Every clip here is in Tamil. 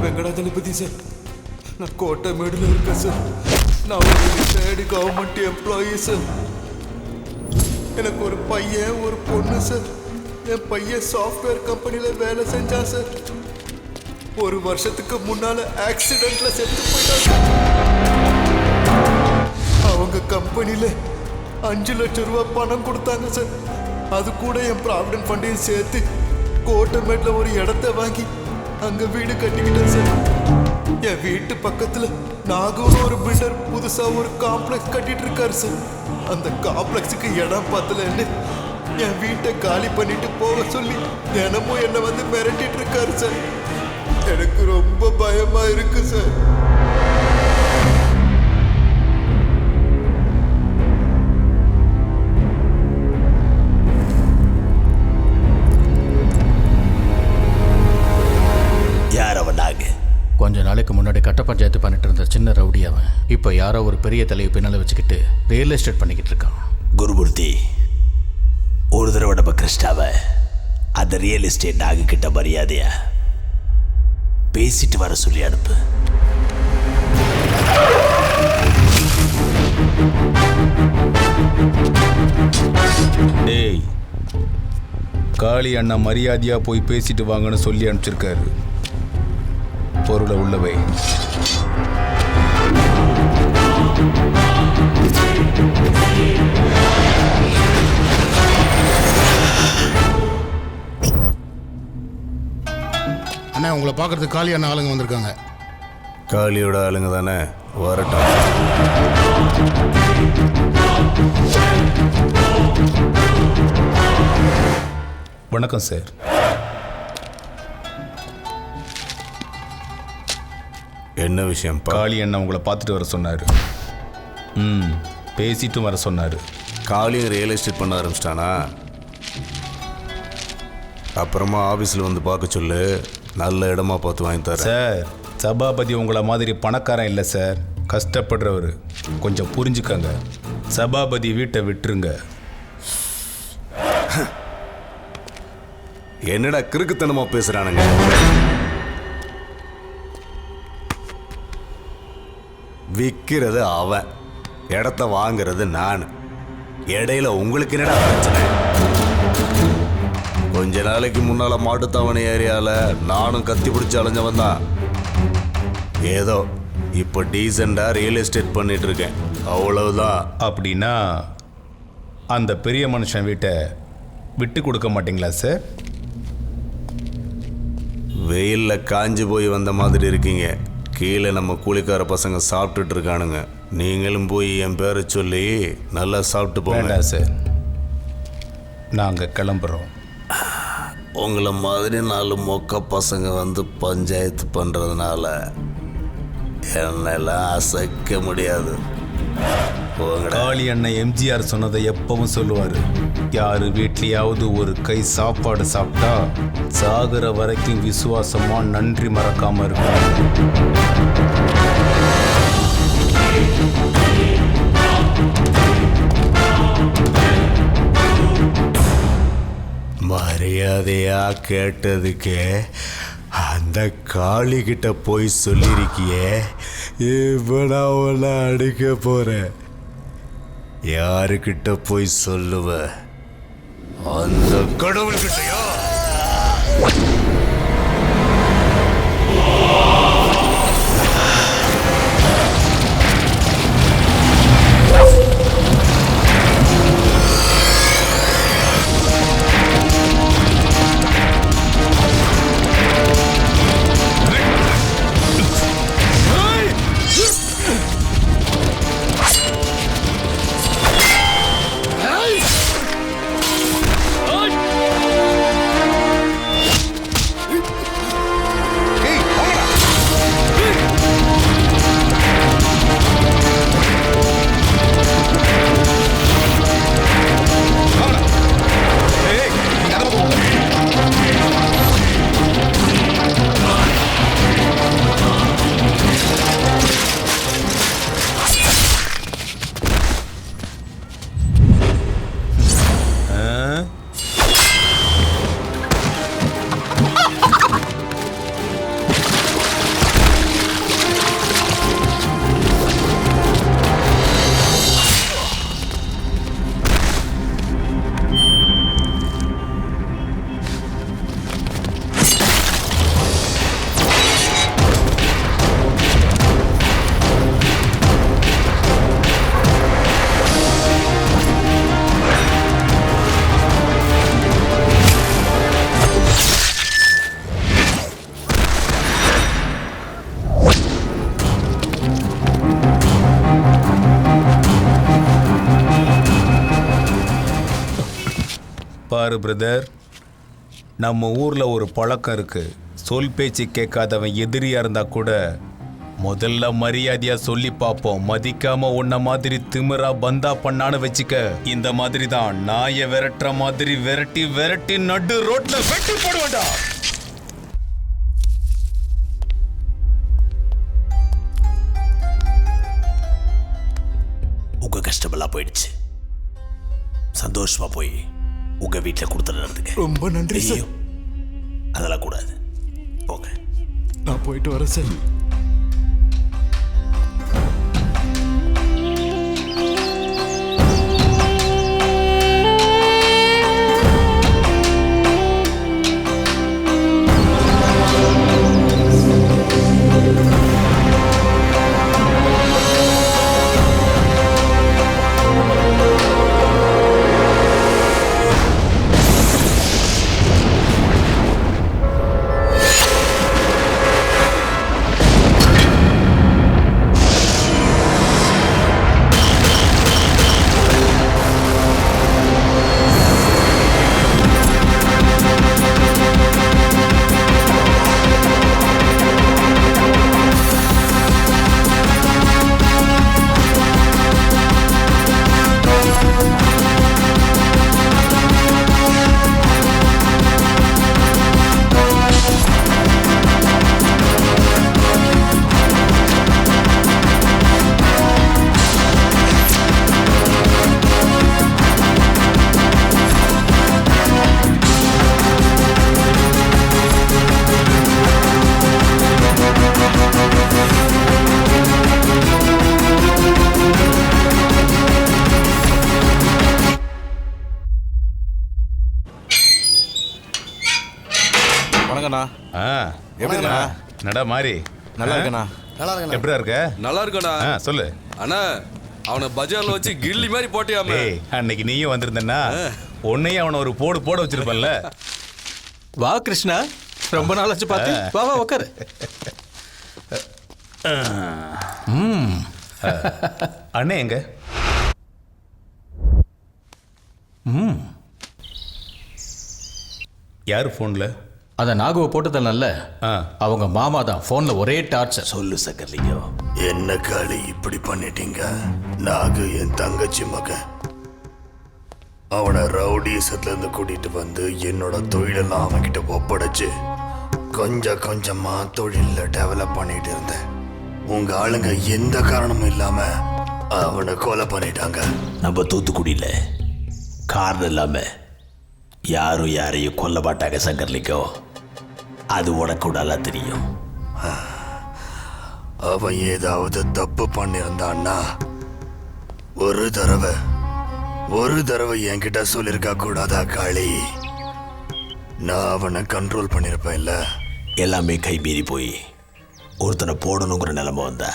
வெங்கடாஜலபதி சார், நான் கோட்டைமேடுல இருக்கேன் சார். நான் ஒரு ரிட்டையர்டு கவர்மெண்ட் எம்ப்ளாயி சார். எனக்கு ஒரு பையன் ஒரு பொண்ணு சார். என் பையன் சாஃப்ட்வேர் கம்பெனியில் வேலை செஞ்சான் சார். ஒரு வருஷத்துக்கு முன்னால ஆக்சிடென்ட்ல செத்து போயிட்டான் சார். அவங்க கம்பெனியில் 5 லட்சம் ரூபாய் பணம் கொடுத்தாங்க சார். அது கூட என் ப்ராவிடன்ட் ஃபண்டையும் சேர்த்து கோட்டைமேட்டில் ஒரு இடத்த வாங்கி அங்கே வீடு கட்டிக்கிட்டேன் சார். என் வீட்டு பக்கத்தில் நாகூர் ஒரு பில்டர் புதுசாக ஒரு காம்ப்ளெக்ஸ் கட்டிட்டு இருக்காரு சார். அந்த காம்ப்ளெக்ஸுக்கு இடம் பத்தலன்னு என் வீட்டை காலி பண்ணிட்டு போக சொல்லி தினமும் என்னை வந்து மிரட்டிட்டு இருக்காரு சார். எனக்கு ரொம்ப பயமா இருக்கு சார். கொஞ்ச நாளைக்கு முன்னாடி கட்ட பஞ்சாயத்து பண்ணிட்டு இருந்த சின்ன ரவுடி அவன். இப்போ யாரோ ஒரு பெரிய தலையை பின்னால வச்சுக்கிட்டு ரியல் எஸ்டேட் பண்ணிக்கிட்டு இருக்கான். குருமூர்த்தி, ஒரு தடவை நம்ம கிருஷ்ணாவை அந்த ரியல் எஸ்டேட் நாகு கிட்ட மரியாதையா பேசிட்டு வர சொல்லி அனுப்பு. டேய், காளி அண்ணா மரியாதையா போய் பேசிட்டு வாங்கன்னு சொல்லி அனுப்பிச்சிருக்காரு. பொருளை உள்ளவை. அண்ணா, உங்களை பார்க்கறதுக்கு காளி அண்ணா ஆளுங்க வந்திருக்காங்க. காளியோட ஆளுங்க தானே, வரட்டும். வணக்கம் சார். என்ன விஷயம்? காளி அண்ணா உங்களை பார்த்துட்டு வர சொன்னார். பேசிட்டும் வர சொன்னார். காளியும் ரியல் எஸ்டேட் பண்ண ஆரம்பிச்சிட்டானா? அப்புறமா ஆஃபீஸில் வந்து பார்க்க சொல்லு, நல்ல இடமா பார்த்து வாங்கி தரேன். சார், சபாபதி உங்களை மாதிரி பணக்காரன் இல்லை சார், கஷ்டப்படுறவர். கொஞ்சம் புரிஞ்சுக்கங்க. சபாபதி வீட்டை விட்டுருங்க. என்னடா கிறுக்குத்தனமா பேசுறானுங்க? விற்கிறது அவன், இடத்த வாங்கிறது நான். இடையில உங்களுக்கு என்னடா பிரச்சனை? கொஞ்ச நாளைக்கு முன்னால மாட்டுத்தாவணி ஏரியால நானும் கத்தி பிடிச்சி அலைஞ்சவன் தான். ஏதோ இப்போ டீசெண்டா ரியல் எஸ்டேட் பண்ணிட்டு இருக்கேன், அவ்வளவுதான். அப்படின்னா அந்த பெரிய மனுஷன் வீட்டை விட்டு கொடுக்க மாட்டீங்களா சார்? வெயிலில் காஞ்சி போய் வந்த மாதிரி இருக்கீங்க. கீழே நம்ம கூலிக்கார பசங்க சாப்பிட்டுட்டு இருக்கானுங்க. நீங்களும் போய் என் பேரை சொல்லி நல்லா சாப்பிட்டு போங்க சார். நாங்கள் கிளம்புறோம். உங்களை மாதிரி 4 மொக்க பசங்க வந்து பஞ்சாயத்து பண்ணுறதுனால என்னெல்லாம் அசைக்க முடியாது. காளி அண்ணன் எம்ஜிஆர் சொன்னதை எப்பவும் சொல்லுவார், யார் வீட்லையாவது ஒரு கை சாப்பாடு சாப்பிட்டா சாகிற வரைக்கும் விசுவாசமா நன்றி மறக்காம இருக்கும். மரியாதையா கேட்டதுக்கே அந்த காளி கிட்ட போய் சொல்லியிருக்கியே, இப்போ நான் உன்னை அடிக்க போறேன். யாருக்கிட்ட போய் சொல்லுவ? அந்த கடவுள்கிட்டயா? பாரு பிரதர், நம்ம ஊரில் ஒரு பழக்கம் இருக்கு. சொல் பேச்சு கேட்காதவன் எதிரியா இருந்தா கூட முதல்ல மரியாதையா சொல்லி பார்ப்போம். மதிக்காம உன்ன மாதிரி திமிரா பந்தா பண்ணான்னு வச்சுக்க, இந்த மாதிரி தான் நாயை விரட்டுற மாதிரி விரட்டி விரட்டி நடு ரோட்ல வெட்டி போடுவேண்டா. உங்க கஷ்டமெல்லாம் போயிடுச்சு. சந்தோஷமா போய் உங்க வீட்டில் கொடுத்து நடந்துங்க. ரொம்ப நன்றி சார். ஐயோ, அதெல்லாம் கூடாது. போங்க. நான் போயிட்டு வரேன் சார். எப்படிண்ணா? நடா மாறி நல்லா இருக்கண்ணா. எப்படிடா இருக்க? நல்லா இருக்கடா. சொல்லு அண்ணா, அவனை பஜார்ல வச்சு கில்லி மாதிரி போட்டியாமே. அன்னைக்கு நீயும் வந்திருந்தா உன்னையும் அவனை ஒரு போடு போட வச்சிருப்பல்ல. வா கிருஷ்ணா, ரொம்ப நாள் ஆச்சு பார்த்து. வா வா உட்காரு. அண்ணே எங்க? யார் போன்ல? அதை நாகுவை போட்டதில்ல, அவங்க மாமா தான். போன்ல ஒரே டார்ச்சர். சொல்லு சக்கரலிங்கம். என்ன காளி இப்படி பண்ணிட்டீங்க? நாகு என் தங்கச்சி மகன். அவனை ரவுடிசத்துல இருந்து கூட்டிட்டு வந்து என்னோட தொழிலெல்லாம் அவன்கிட்ட ஒப்படைச்சு கொஞ்சம் கொஞ்சமா தொழில டெவலப் பண்ணிட்டு இருந்தேன். உங்க ஆளுங்க எந்த காரணமும் இல்லாம அவனை கொலை பண்ணிட்டாங்க. நம்ம தூத்துக்குடியில காரணம் இல்லாம யாரும் யாரையும் கொல்ல மாட்டாங்க சங்கர்லிங்கம். அது உனக்கு நல்லா தெரியும். அவன் ஏதாவது தப்பு பண்ணியிருந்தான்னா ஒரு தடவை என்கிட்ட சொல்லியிருக்கா கூடாதா காளி? நான் அவனை கண்ட்ரோல் பண்ணியிருப்பேன் இல்ல? எல்லாமே கை மீறி போய் ஒருத்தனை போடணுங்கிற நிலைமை வந்தா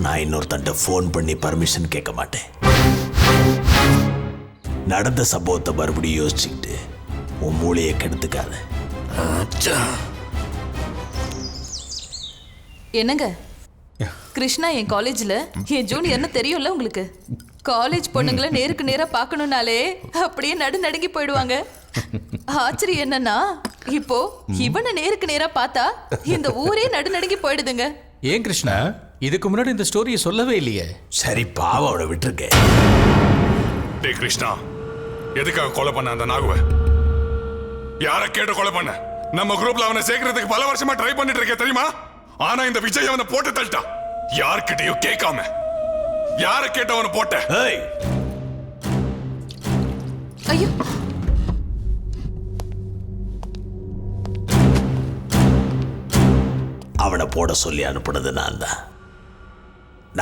நான் இன்னொருத்தன்ட்ட ஃபோன் பண்ணி பர்மிஷன் கேட்க மாட்டேன். நடந்த சம்பவத்தை மறுபடியும் யோசிச்சுக்கிட்டு உன் மூளையை கெடுத்துக்காத. என்னங்க கிருஷ்ணா என் காலேஜ்ல என் ஜூனியர்னு தெரியும்ல உங்களுக்கு. காலேஜ் பொண்ணுங்களை நேருக்கு நேரா பார்க்கணும்னாலே அப்படியே நடுங்கி போயிடுவாங்க. ஆச்சரியம் என்னன்னா இப்போ இவனை நேருக்கு நேரா பார்த்தா இந்த ஊரே நடுங்கி போயிடுதுங்க. ஏன் கிருஷ்ணா, இதுக்கு முன்னாடி இந்த ஸ்டோரியை சொல்லவே இல்லையே? சரி பாவம், அவனை விட்டுருக்கேன். டேய் கிருஷ்ணா, எதுக்காக கொலை பண்ண அந்த நாகுவை? யாரை கேட்டு கொலை பண்ண? நம்ம குரூப்ல அவனை சேர்க்கறதுக்கு பல வருஷமா ட்ரை பண்ணிட்டு இருக்கேன் தெரியுமா? ஆனா இந்த விஜய் அவனை போட்டு தள்ளிட்டான். யார்கிட்டயும் கேட்காம. யாரை கேட்டு அவனை போட்ட? ஐயோ, அவனை போட சொல்லி அனுப்புனது நான் தான்.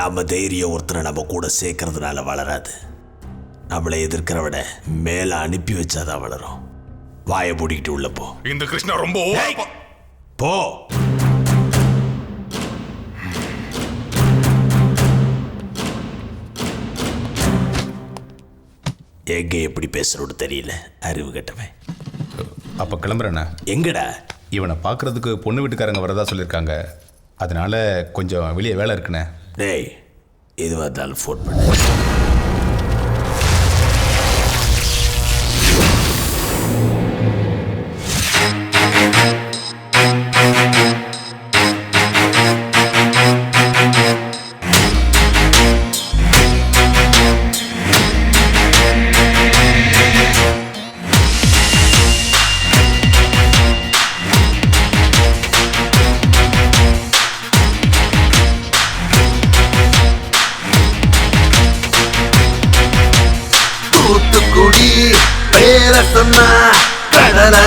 நம்ம தைரியம் ஒருத்தரை நம்ம கூட சேர்க்கறதுனால வளராது. நம்மளை எதிர்க்கிறவன மேல அனுப்பி வச்சாதான் வளரும். வாயை மூடிக்கிட்டு உள்ள போ. இந்த கிருஷ்ணா ரொம்ப போ. எங்க எப்படி பேசுறோன்னு தெரியல, அறிவு கட்டவன். அப்ப கிளம்புறேண்ணா. எங்கடா? இவனை பார்க்கறதுக்கு பொண்ணு வீட்டுக்காரங்க வரதா சொல்லியிருக்காங்க. அதனால கொஞ்சம் வெளியே வேலை இருக்குண்ணே. டேய், இது வந்தாலும் ஃபோன் பண்ணு.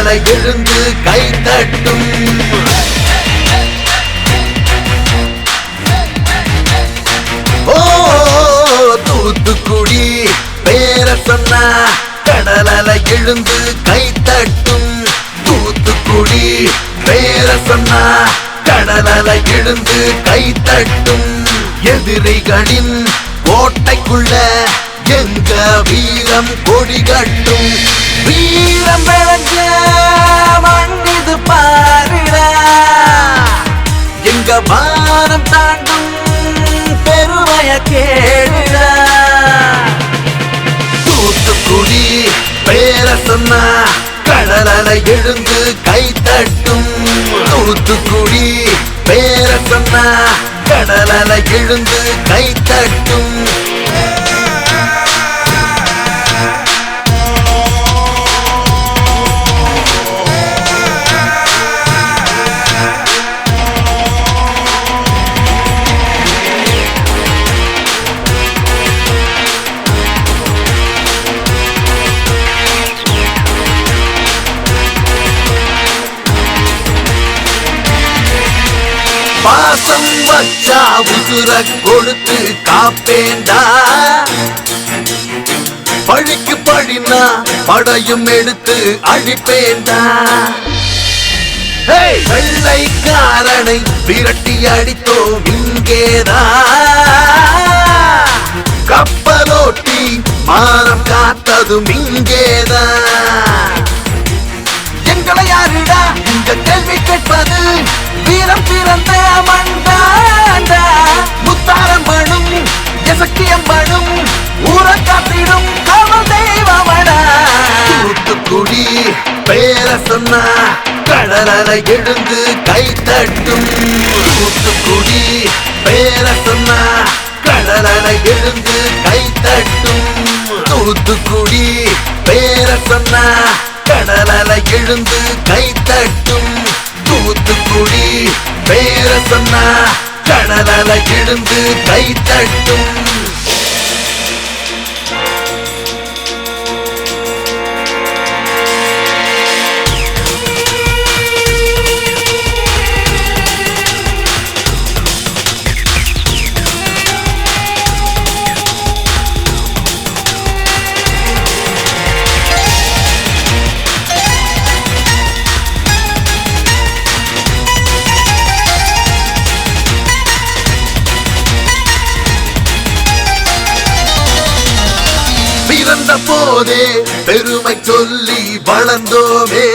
கடலலை எழுந்து கை தட்டும். ஓ தூத்துக்குடி பேர சொன்னா கடலலை எழுந்து கை தட்டும். தூத்துக்குடி பேர சொன்னா கடலலை எழுந்து கை தட்டும். எதிரிகளின் கோட்டைக்குள்ள எங்க வீரம் கொடி கட்டும். வீரம் விளைஞ்ச மண்ணிது பாருடா, எங்க வானம் தாண்டும் பெருமைய கேளுடா. தூத்துக்குடி பேர சொன்னா கடலலை எழுந்து கை தட்டும். தூத்துக்குடி பேர சொன்னா கடலலை எழுந்து கை தட்டும். பாசம் வச்சா உசுர கொடுத்து காப்பேண்டா. பழிக்கு பழினா படையும் எடுத்து அழிப்பேண்டா. வெள்ளைக்காரனை விரட்டி அடித்தோம் இங்கேதான். கப்பலோட்டி மானம் காத்ததும் இங்கேதான். எங்களை யாருடா இந்த கேள்வி கேட்பது? வீரம் பிறந்த மண்டாண்டா. முத்தாரம் மணும் எசக்கியம் மணும் ஊர காத்திடும் காவல் தெய்வமடா. தூத்துக்குடி பேர சொன்னா கடலலை எழுந்து கை தட்டும். தூத்துக்குடி பேர சொன்னா கடலலை எழுந்து கை தட்டும். தூத்துக்குடி பேர சொன்னா கடலலை எழுந்து கை தட்டும். தூத்துக்குடி பேர சொன்னா கடலலை எழுந்து கை தட்டும். போதே பெருமை சொல்லி வளர்ந்தோமே.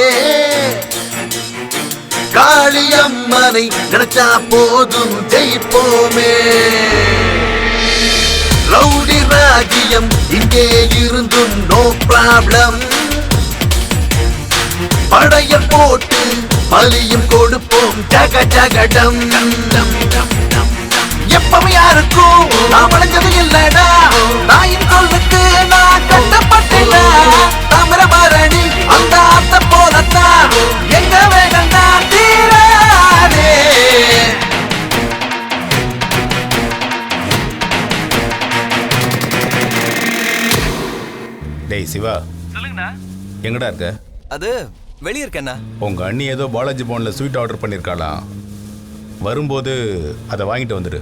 காளியம்மனை நினைச்சா போதும் ஜெயிப்போமே. ரவுடி ராஜ்யம் இங்கே இருந்தும் நோ ப்ராப்ளம். படைய போட்டு பலியும் கொடுப்போம் ஜக ஜகடம். எப்பவும் யாருக்கும் நான் வளைஞ்சது இல்லடா. நாயின் சொல்லுக்கு நான் கட்டப்பட்டேடா. தாமிரபரணி அந்த அத்த போலத்தான் எங்க வேகம் தான் தீராதே. டேய் சிவா, சொல்லுங்கண்ணா. எங்கடா இருக்க? அது வெளியே இருக்கேண்ணா. உங்க அண்ணி ஏதோ பாலாஜி போன்ல ஸ்வீட் ஆர்டர் பண்ணிருக்காளாம். வரும்போது அதை வாங்கிட்டு வந்துடு.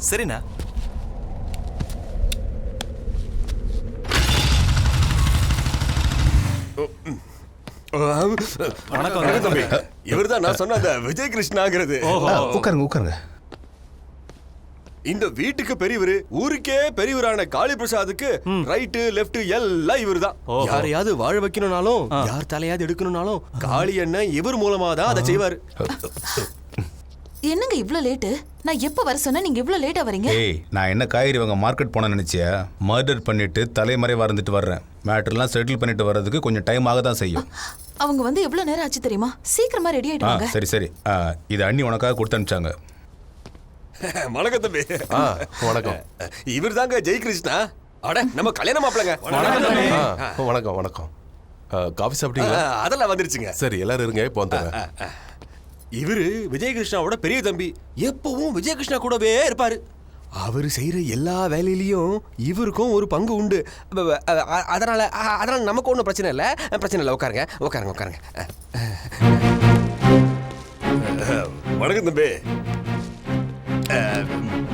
சரிண்ணா. வணக்கம் தம்பி. இவர்தான் நான் சொன்ன அந்த விஜய் கிருஷ்ணாங்கிறது. உட்காருங்க உட்காருங்க. இந்த வீட்டுக்கு பெரியவர், ஊருக்கே பெரியவரான காளி பிரசாத்துக்கு ரைட் லெஃப்ட் எல்லாம் இவர் தான். யாரையாவது வாழ வைக்கணும்னாலும் யார் தலையாவது எடுக்கணும்னாலும் காளி அண்ணன் இவர் மூலமா தான் அதை செய்வாரு. என்னங்க இவ்ளோ லேட்டு? நான் எப்ப வர சொன்னா நீங்க இவ்ளோ லேட்டா வரீங்க? ஏய், நான் என்ன காய்கறி வாங்க மார்க்கெட் போன நினைச்சியா? மர்டர் பண்ணிட்டு தலைமறைவா இருந்துட்டு வர்றேன். மேட்டர்லாம் செட்டில் பண்ணிட்டு வர்றதுக்கு கொஞ்சம் டைம் ஆக தான் செய்யும். அவங்க வந்து எவ்வளவு நேரம் ஆச்சு தெரியுமா? சீக்கிரமா ரெடி ஆயிடுவாங்க. சரி சரி. இது அண்ணி உனக்காக கொடுத்து அனுப்பிச்சாங்க. வணக்கம் தம்பி. வணக்கம். இவர் தாங்க ஜெய் கிருஷ்ணா. அட நம்ம கல்யாண மாப்பிளங்க. வணக்கம் வணக்கம். காஃபி சாப்பிட்டீங்களா? அதெல்லாம் வந்துருச்சுங்க. சரி எல்லாரும் இருங்க, இப்போ வந்துடுறேன். இவரு விஜய் கிருஷ்ணாவோட பெரிய தம்பி. எப்பவும் விஜய் கிருஷ்ணா கூடவே இருப்பாரு. அவர் செய்யற எல்லா வேலையிலயும் இவருக்கும் ஒரு பங்கு உண்டு. அதனால நமக்கு ஒன்றும் பிரச்சனை இல்லை. உட்காருங்க. வணக்கம் தம்பி.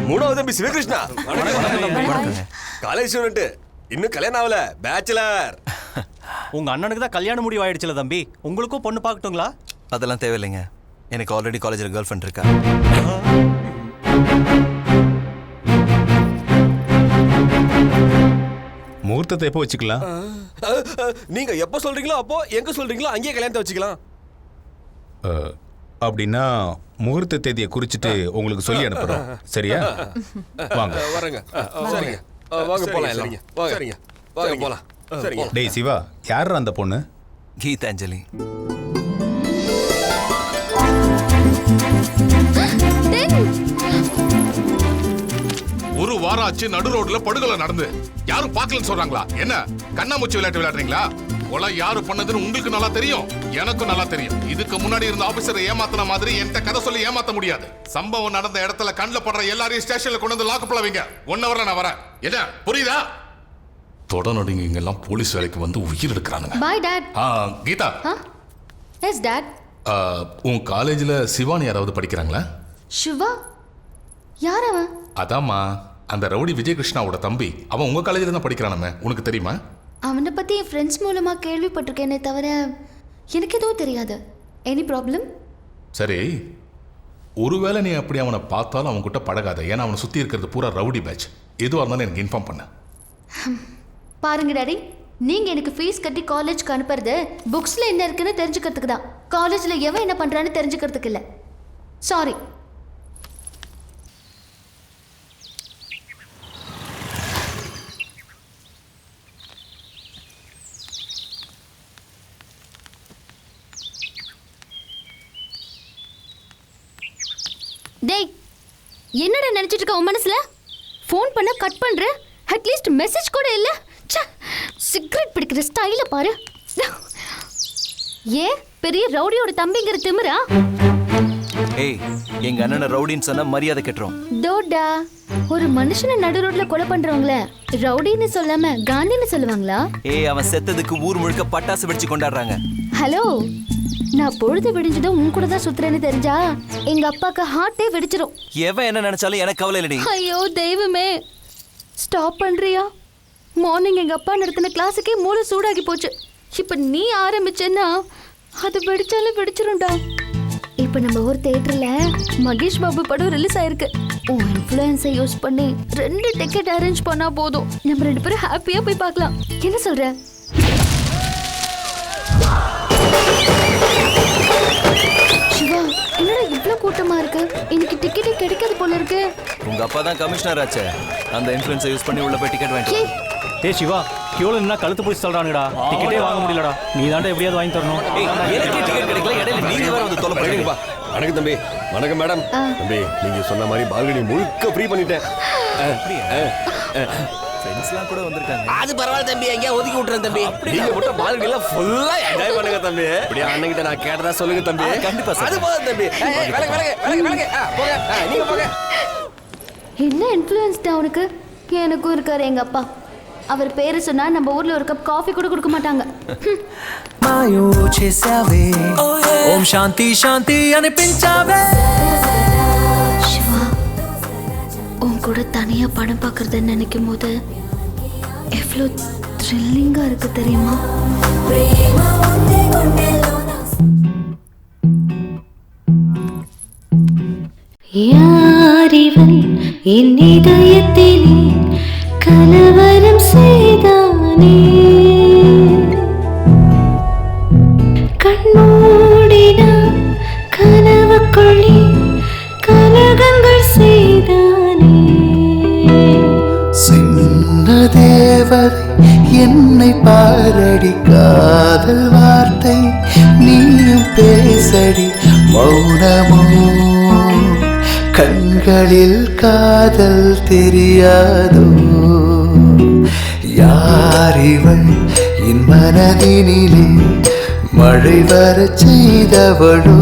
மூணாவது தம்பி சிவகிருஷ்ணா. காலேஜ் ஸ்டூடெண்ட், இன்னும் கல்யாணம் ஆகல, பேச்சுலர். உங்க அண்ணனுக்கு தான் கல்யாணம் முடிவு ஆயிடுச்சுல தம்பி, உங்களுக்கும் பொண்ணு பார்க்கட்டுங்களா? அதெல்லாம் தேவையில்லைங்க, எனக்கு ஆல்ரெடி காலேஜில் கேர்ள் ஃப்ரெண்ட் இருக்கா. முகூர்த்தத்தை எப்போ வச்சுக்கலாம்? நீங்க எப்போ சொல்றீங்களோ அப்போ, எங்க சொல்றீங்களோ அங்கேயே கல்யாணத்தை வச்சுக்கலாம். அப்படின்னா முகூர்த்த தேதியை குறிச்சிட்டு உங்களுக்கு சொல்லி அனுப்புறோம், சரியா? வாங்க. வரங்க. சரிங்க, வாங்க போலாம் எல்லாம். சரிங்க, வாங்க போலாம். சரிங்க. டேய் சிவா, யார் அந்த பொண்ணு? கீதாஞ்சலி. ஒரு வாரம் ஆச்சு நடு ரோட்ல படுகொலை நடந்து, யாரும் பார்க்கலன்னு சொல்றாங்களா? என்ன கண்ணாமூச்சி விளையாட்டு விளையாடுறீங்களா? கொலை யாரு பண்ணதுன்னு உங்களுக்கு நல்லா தெரியும், எனக்கும் நல்லா தெரியும். இதுக்கு முன்னாடி இருந்த ஆபீசரை ஏமாத்தின மாதிரி என்கிட்ட கதை சொல்லி ஏமாத்த முடியாது. சம்பவம் நடந்த இடத்துல கண்ணில் படுற எல்லாரையும் ஸ்டேஷன்ல கொண்டு வந்து லாக்கப்ல வைங்க. 1 ஹவர்ல நான் வரேன். என்ன புரியுதா? தொடர்ந்து இங்க எல்லாம் போலீஸ் வேலைக்கு வந்து உயிர் எடுக்கிறானுங்க. Bye dad. Geetha. Yes dad. உன் காலேஜ்ல சிவானி யாராவது படிக்கிறாங்களா? சிவா? யார் அவன்? அதாம்மா, அந்த ரவுடி விஜயகிருஷ்ணாவோட தம்பி. அவன் உங்க காலேஜ்ல தான் படிக்கிறானே, உனக்கு தெரியுமா? அவனை பத்தி என் ஃப்ரெண்ட்ஸ் மூலமா கேள்விப்பட்டிருக்கேனே தவிர எனக்கு எதுவும் தெரியாது. Any problem? சரி, ஒருவேளை நீ அப்படி அவனை பார்த்தாலும் அவன் கிட்ட பழகாத. ஏன்னா அவனை சுத்தி இருக்கிறது பூரா ரவுடி பேட்ச். எதுவாக இருந்தாலும் எனக்கு இன்ஃபார்ம் பண்ண. பாருங்க டாடி, நீங்க எனக்கு ஃபீஸ் கட்டி காலேஜ்க்கு அனுப்புறது புக்ஸ்ல என்ன இருக்குன்னு தெரிஞ்சுக்கிறதுக்கு தான். காலேஜ்ல எவன் என்ன பண்றான்னு தெரிஞ்சுக்கிறதுக்கு இல்லை. சாரி. டேய், என்னடா நினைச்சிட்டு இருக்க உன் மனசுல? ஃபோன் பண்ண கட் பண்ற, அட்லீஸ்ட் மெசேஜ் கூட இல்ல. சிகரெட் பிடிக்கிற ஸ்டைல பாரு. ஏன் பெரிய ரவுடியோட தம்பிங்கிற திமிரா? ஏய், எங்க அண்ணனை ரவுடின்னு சொன்னா மரியாதை கெட்டுரும். தோடா, ஒரு மனுஷனை நடு ரோட்ல கொலை பண்றவங்கள ரவுடின்னு சொல்லாம காந்தின்னு சொல்லுவாங்களா? ஏய், அவன் செத்ததுக்கு ஊர் முழுக்க பட்டாசு வெடிச்சு கொண்டாடுறாங்க. ஹலோ, நான் பொழுது விடிஞ்சதும் உன் கூட தான் சுத்துறேன்னு தெரிஞ்சா எங்க அப்பாக்கு ஹார்ட்டே வெடிச்சிரும். எவன் என்ன நினைச்சாலும் எனக்கு கவலை இல்லடி. ஐயோ தெய்வமே, ஸ்டாப் பண்றியா? மார்னிங் எங்க அப்பா நடத்தின கிளாஸுக்கே மூளை சூடாகி போச்சு. இப்ப நீ ஆரம்பிச்சேன்னா அது வெடிச்சாலும் வெடிச்சிரும்டா. இப்ப நம்ம ஒரு தியேட்டர்ல மகேஷ் பாபு படம் ரிலீஸ் ஆயிருக்கு. உன் இன்ஃப்ளூயன்ஸை யூஸ் பண்ணி 2 டிக்கெட் அரேஞ்ச் பண்ணா போதும், நம்ம 2 பேரும் ஹாப்பியா போய் பார்க்கலாம். என்ன சொல்ற? சிவா, என்னடா இவ்ளோ கூட்டமா இருக்கு? இன்னைக்கு டிக்கெட்டே கிடைக்காது போல இருக்கு. உங்க அப்பா தான் கமிஷனர் ஆச்சே, அந்த இன்ஃப்ளூயன்ஸை யூஸ் பண்ணி உள்ள போய் டிக்கெட் வாங்கிட்டு. ஏய் சிவா, கியூல நின்னா கழுத்து போய் சொல்றானுடா, டிக்கெட்டே வாங்க முடியலடா. நீ தாண்டா எப்படியாவது வாங்கி தரணும். எனக்கு டிக்கெட் கிடைக்கல, இடையில நீங்க வேற வந்து தொலை பண்ணுங்கப்பா. வணக்கம் தம்பி. வணக்கம் மேடம். தம்பி, நீங்க சொன்ன மாதிரி பால்கனி முழுக்க ஃப்ரீ பண்ணிட்டேன். ஃப்ரெண்ட்ஸ்லாம் கூட வந்திருக்காங்க. அது பரவாயில்ல தம்பி, எங்கேயா ஒதுக்கி விட்டுறேன் தம்பி. நீங்க மட்டும் பால்கனில ஃபுல்லா என்ஜாய் பண்ணுங்க தம்பி. அப்படியே அண்ணன்கிட்ட நான் கேட்டதா சொல்லுங்க தம்பி. கண்டிப்பா சார். அது போதும் தம்பி. விலகு. போங்க, நீங்க போங்க. என்ன இன்ஃப்ளூயன்ஸ்டா அவனுக்கு? எனக்கும் இருக்காரு எங்க அப்பா. அவர் பேரு சொன்னா நம்ம ஊர்ல ஒரு கப் காஃபி கூட கொடுக்க மாட்டாங்க. మాయో చేసావే ఓం శాంతి శాంతి అనిపించావే. சிவா, உன் கூட தனியா படம் பார்க்கறத நினைக்கும் போது எவ்வளோ த்ரில்லிங்கா இருக்கு தெரியுமா? யாரிவன் என் இதயத்திலே கலவரம் செய்தானே, கண்மூடினா கனவுக்குள்ளே கலகங்கள் செய்தானே. சின்ன தேவதை என்னை பாரடி, காதல் வார்த்தை நீயும் பேசடி. மௌனமோ கண்களில் காதல் தெரியாதோ. யாரிவள் என் மனதினிலே மழை வர செய்தவளோ.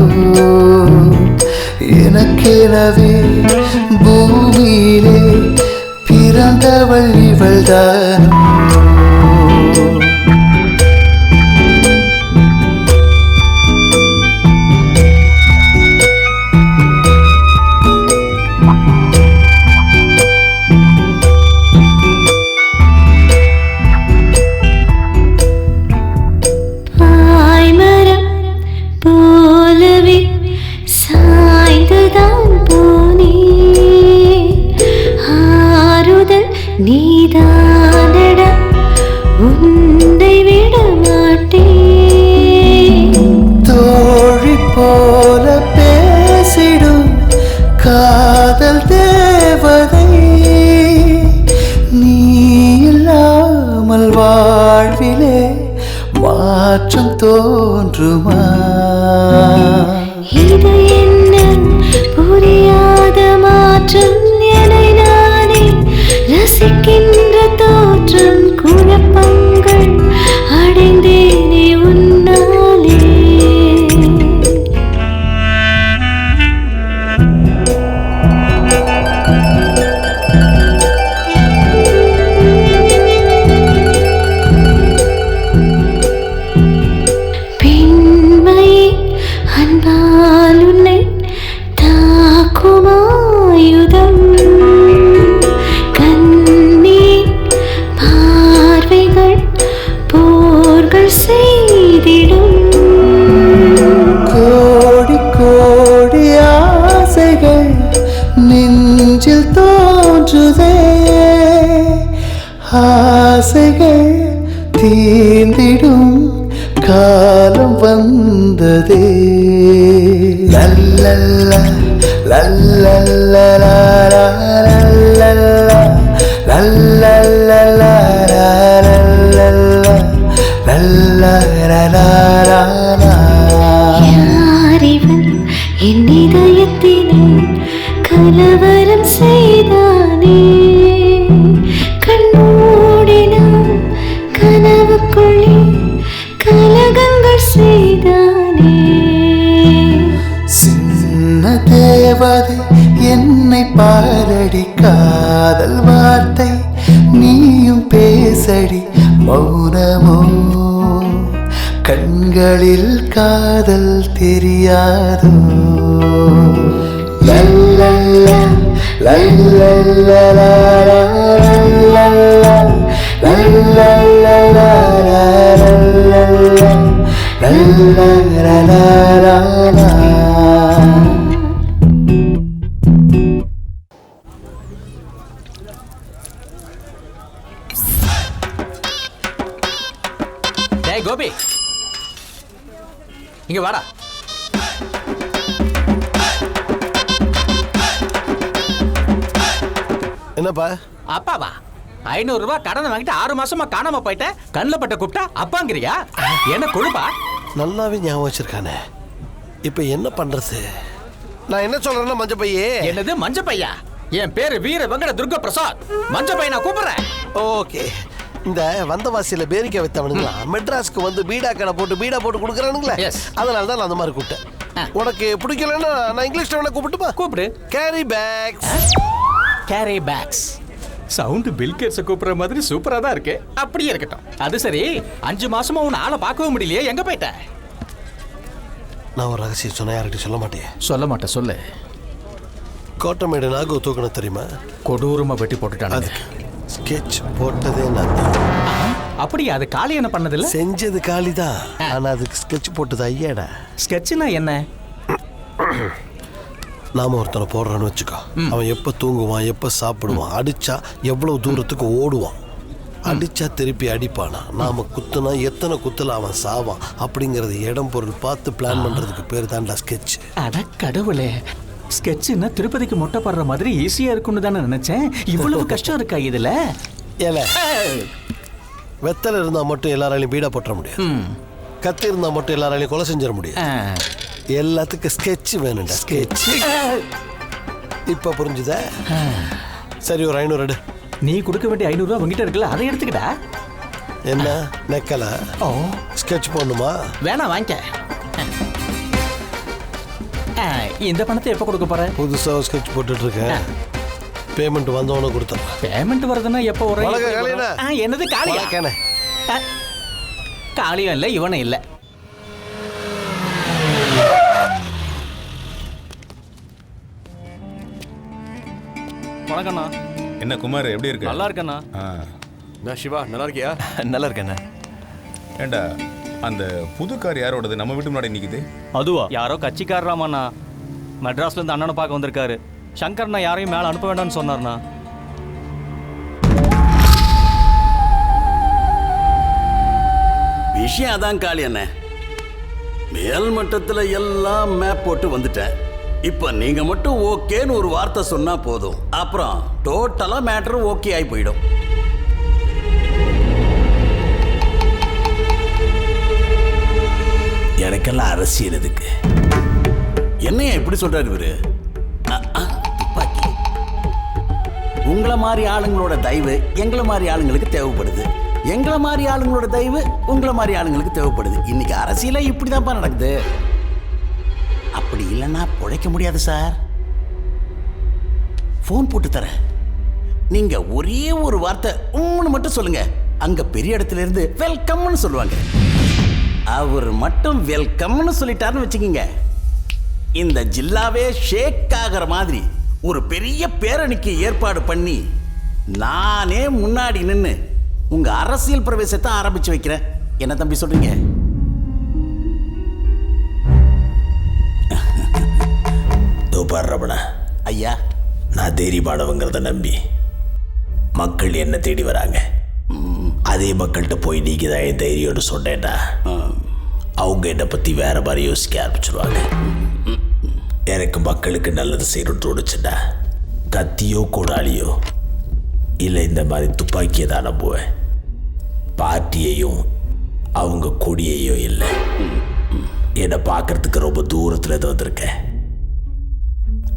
எனக்கெனவே பூமியிலே பிறந்தவள் இவள்தானோ நீதானடா உன்னை விட மாட்டேன் தோழி போல பேசிடும் காதல் தேவதை நீ இல்லாமல் வாழ்விலே மாற்றம் தோன்றுமா இது என்ன புரியாத மாற்றம் என்னை நானே ரசிக்கின்ற தோற்றம் குழப்பங்கள் அடைந்தேனே உன்னாலே பெண்மையே அன்பால் உன்னை தாக்குமாயுதம் செய்திடும் கோடி கோடி ஆசைகள் நெஞ்சில் தோன்றுதே ஆசைகள் தீர்ந்திடும் காலம் வந்ததே லல்லல்லா லல்லல்லா லல்லல்லா லல்லல்லா யாரிவன் என் இதயத்திலே கலவரம் செய்தானே கண்மூடினான் கனவுக்குள்ளே கலகங்கள் செய்தானே சின்ன தேவதை என்னை பாரடி காதல் வார்த்தை நீயும் பேசடி மௌனமோ கண்களில் காதல் தெரியாதோ லல்லல்லா லல்லல்லா லல்லல்லா லல்லல்லா லல்லல்லா கோபி இங்க வாடா. என்னப்பா? அப்பாவா? 500 ரூபாய் கடனை வாங்கிட்டு 6 மாசமா காணாம போயிட்டேன். கண்ணில் பட்ட கூப்பிட்டா அப்பாங்கிறியா? என்ன கொழுப்பா? நல்லாவே ஞாபகம் வச்சிருக்கானே. இப்ப என்ன பண்றது? நான் என்ன சொல்றேன்னா மஞ்ச பையே. என்னது மஞ்ச பையா? என் பேரு வீர வெங்கட துர்க பிரசாத். மஞ்ச பையன் நான் கூப்பிடுறேன். ஓகே. இந்த வந்தவாசியில பேரிக்கை வைத்தவனுங்களா மெட்ராஸ்க்கு வந்து பீடா கடை போட்டு பீடா போட்டு கொடுக்குறானுங்களே, அதனால தான் நான் அந்த மாதிரி கூப்பிட்டேன். உனக்கு பிடிக்கலன்னா நான் இங்கிலீஷ்ல வேணா கூப்பிட்டுமா? கூப்பிடு. Carry bags. Carry bags. Sound Bill கேட்ஸ கூப்பிடுற மாதிரி சூப்பரா தான் இருக்கு. அப்படியே இருக்கட்டும். அது சரி, 5 மாசமா உன் ஆளை பார்க்கவும் முடியலையே, எங்க போயிட்ட? நான் ஒரு ரகசியம் சொன்ன யார்கிட்ட சொல்ல மாட்டேன். சொல்ல மாட்டேன், சொல்லு. கோட்டமேடு நாகு தூக்கணும் தெரியுமா? கொடூரமா வெட்டி போட்டுட்டாங்க. ஸ்கெட்ச் போட்டதே நான் தான். அப்படியா? அது காளி என்ன பண்ணதில்ல? செஞ்சது காளி தான், ஆனா அதுக்கு ஸ்கெட்ச் போட்டது ஐயாடா. ஸ்கெட்ச்னா என்ன? நாம ஒருத்தனை போடுறான்னு வச்சுக்கோ, அவன் எப்ப தூங்குவான், எப்ப சாப்பிடுவான், அடிச்சா எவ்வளவு தூரத்துக்கு ஓடுவான், அடிச்சா திருப்பி அடிப்பானா, நாம குத்துனா எத்தனை குத்துல அவன் சாவான் அப்படிங்கறது இடம் பொருள் பார்த்து பிளான் பண்றதுக்கு பேர் தான்டா ஸ்கெட்ச். அட கடவுளே, ஸ்கெட்ச்னா திருப்பதிக்கு மொட்டை போடுற மாதிரி ஈஸியா இருக்கும்னு தானே நினைச்சேன். இவ்வளவு கஷ்டம் இருக்கா இதுல? ஏல வெத்தலை இருந்தா மட்டும் எல்லாராலையும் பீடா போட்டுற முடியாது, கத்தி இருந்தா மட்டும் எல்லாராலையும் கொலை செஞ்சிட முடியாது. எல்லாத்துக்கும் ஸ்கெட்ச் வேணும்டா, ஸ்கெட்ச். இப்ப புரிஞ்சுதா? சரி, ஒரு 500 எடு. நீ கொடுக்க வேண்டிய 500 ரூபாய் உங்ககிட்ட இருக்குல்ல, அதை எடுத்துக்கிட்டா. என்ன நெக்கல? ஸ்கெட்ச் போடணுமா? வேணாம், வாங்கிக்க. இந்த பணத்தை எப்போ கொடுக்க போற? புதுசாக ஸ்கெட்ச் போட்டுட்டு இருக்கேன். பேமெண்ட் வந்தவொடனே கொடுத்தேன். பேமெண்ட் வருதுன்னா எப்போ வர? வணக்கம் காளியண்ணா. என்னது காளியா? வணக்கண்ணே. காளியும் இல்லை இவனும் இல்லை. வணக்கண்ணா. என்ன குமார் எப்படி இருக்கு? நல்லா இருக்கண்ணா. நான் சிவா, நல்லா இருக்கியா? நல்லா இருக்கேண்ணா. ஏண்டா அந்த புது கார் யாரோடது? நம்ம வீட்டு முன்னாடி நிக்குது. அதுவா? யாரோ கட்சிக்காரராமாண்ணா. மெட்ராஸ்ல இருந்து அண்ணனை பார்க்க வந்திருக்காரு. சங்கர்ண்ணா யாரையும் மேலே அனுப்ப வேண்டாம்னு சொன்னார்ண்ணா. விஷயம் அதான் காளி அண்ணே. மேல் மட்டத்தில் எல்லாம் மேப் போட்டு வந்துட்டேன். இப்போ நீங்க மட்டும் ஓகேன்னு ஒரு வார்த்தை சொன்னா போதும், அப்புறம் டோட்டலா மேட்ரு ஓகே ஆகி போயிடும். எனக்கெல்லாம் அரசியல் எதுக்கு? என்னையா இப்படி சொல்றாரு இவரு? துப்பாக்கி. உங்களை மாதிரி ஆளுங்களோட தயவு எங்களை மாதிரி ஆளுங்களுக்கு தேவைப்படுது. எங்களை மாதிரி ஆளுங்களோட தயவு உங்களை மாதிரி ஆளுங்களுக்கு தேவைப்படுது. இன்னைக்கு அரசியல இப்படிதான்ப்பா நடக்குது. அப்படி இல்லைன்னா பிழைக்க முடியாது சார். போன் போட்டு தரேன். நீங்க ஒரே ஒரு வார்த்தை மட்டும் சொல்லுங்க, அங்க பெரிய இடத்துல இருந்து வெல்கம்னு சொல்லுவாங்க. அவர் மட்டும் வெல்கம்னு சொல்லிட்டாருன்னு வச்சுக்கீங்க, இந்த ஜில்லாவே ஷேக் ஆகிற மாதிரி ஒரு பெரிய பேரணிக்கு ஏற்பாடு பண்ணி நானே முன்னாடி நின்று உங்க அரசியல் பிரவேசத்தை ஆரம்பிச்சு வைக்கிறேன். என்ன தம்பி சொல்றீங்க? ரமணா ஐயா, நான் தைரியமானவங்கிறத நம்பி மக்கள் என்ன தேடி வராங்க. அதே மக்கள்கிட்ட போய் நீங்க தான் என் தைரியம்னு சொன்னேன்னா அவங்க என்னை பற்றி வேற மாதிரி யோசிக்க ஆரம்பிச்சிருவாங்க. எனக்கு மக்களுக்கு நல்லது செய்யணும்னு தோணுச்சுன்னா கத்தியோ கோடாலியோ இல்லை இந்த மாதிரி துப்பாக்கியை தான் நம்புவேன். பார்ட்டியையும் அவங்க கொடியையும் இல்லை. என்னை பார்க்கறதுக்கு ரொம்ப தூரத்தில் இருந்து வந்திருக்கேன்.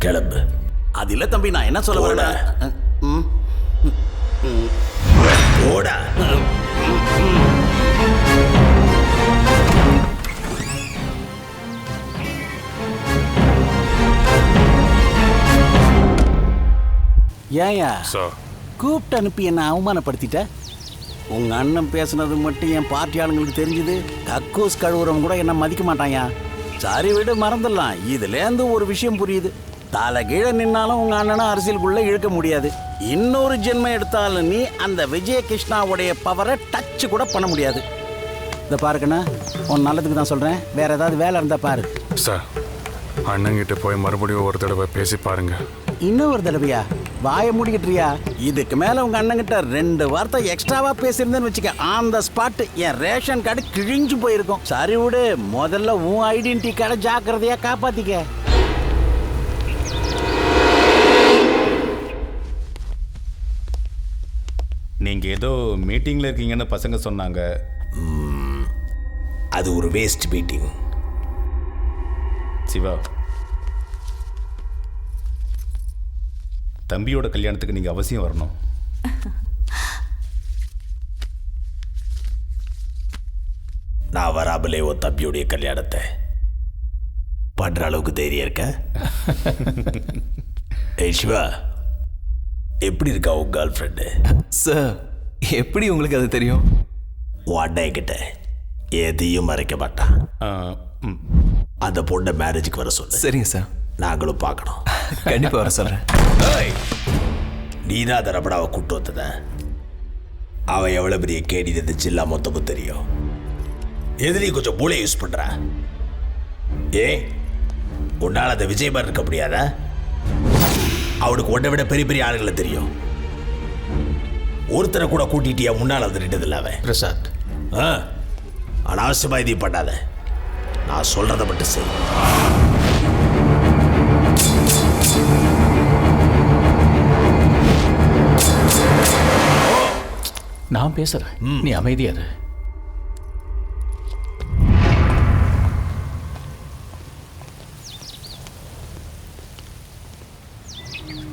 கிளம்பு. அது இல்லை தம்பி, நான் என்ன சொல்ல வரேன். ஓடா. ஏயா கூப்பிட்டு அனுப்பி என்ன அவமானப்படுத்திட்ட? உங்க அண்ணன் பேசுனது மட்டும் என் பார்ட்டி ஆளுங்களுக்கு தெரிஞ்சது, கக்கூஸ் கழுவுறவங்க கூட என்ன மதிக்க மாட்டாயா. சரி விடு, மறந்துடலாம். இதுலேருந்து ஒரு விஷயம் புரியுது. தலை கீழே நின்னாலும் உங்க அண்ணனை அரசியலுக்குள்ள இழுக்க முடியாது. இன்னொரு ஜென்மம் எடுத்தாலும் நீ அந்த விஜய கிருஷ்ணாவுடைய பவரை டச் கூட பண்ண முடியாது. இதை பாருக்கண்ணா, உன் நல்லதுக்கு தான் சொல்றேன். வேற ஏதாவது வேலை இருந்தா பாரு. சார், அண்ணங்கிட்ட போய் மறுபடியும் ஒரு தடவை பேசி பாருங்க. இன்னும் ஒரு தடவையா? வாயை மூடிக்கிட்டுறியா? இதுக்கு மேல உங்க அண்ணங்கிட்ட 2 வார்த்தை எக்ஸ்ட்ராவா பேசியிருந்தேன்னு வச்சுக்க, on spot N ration card கிழிஞ்சு போயிருக்கும். சரி விடு, முதல்ல உன் ஐடென்டிட்டி கார்டை ஜாக்கிரதையா காப்பாத்திக்க. நீங்க ஏதோ மீட்டிங்ல இருக்கீங்கன்னு பசங்க சொன்னாங்க. அது ஒரு வேஸ்ட் மீட்டிங். சிவா, தம்பியோட கல்யாணத்துக்கு நீங்க அவசியம் வரணும். நான் வராமலே உன் தம்பியுடைய கல்யாணத்தை பண்ற அளவுக்கு தைரியம் இருக்க? ஏய் சிவா, எப்படி இருக்கா உன் கேர்ள் ஃப்ரெண்டு? சார், எப்படி உங்களுக்கு அது தெரியும்? உன் கிட்ட எதையும் மறைக்க மாட்டான். அந்த பொண்ணை மேரேஜுக்கு வர சொல்லு. சரிங்க சார். நாங்களும் பார்க்கணும். கண்டிப்பாக வர சொல்கிறேன். நீ தான் அந்த ரமணாவை கூட்டு வந்தத. அவன் எவ்வளோ பெரிய கேடி இருந்துச்சு எல்லாம் மொத்தமும் தெரியும். எதிரி கொஞ்சம் மூளை யூஸ் பண்ற. உன்னால் அந்த விஜய் மாதிரி இருக்க முடியாதா? அவனுக்கு ஒன்றை விட பெரிய பெரிய ஆளுகளை தெரியும். ஒருத்தரை கூட கூட்டிட்டியா முன்னால் வந்து நின்றதில்ல அவன். பிரசாத், அனாவசியமாக இதையும் பண்ணாத. நான் சொல்றதை மட்டும் செய். நான் பேசுறேன், நீ அமைதியா இரு.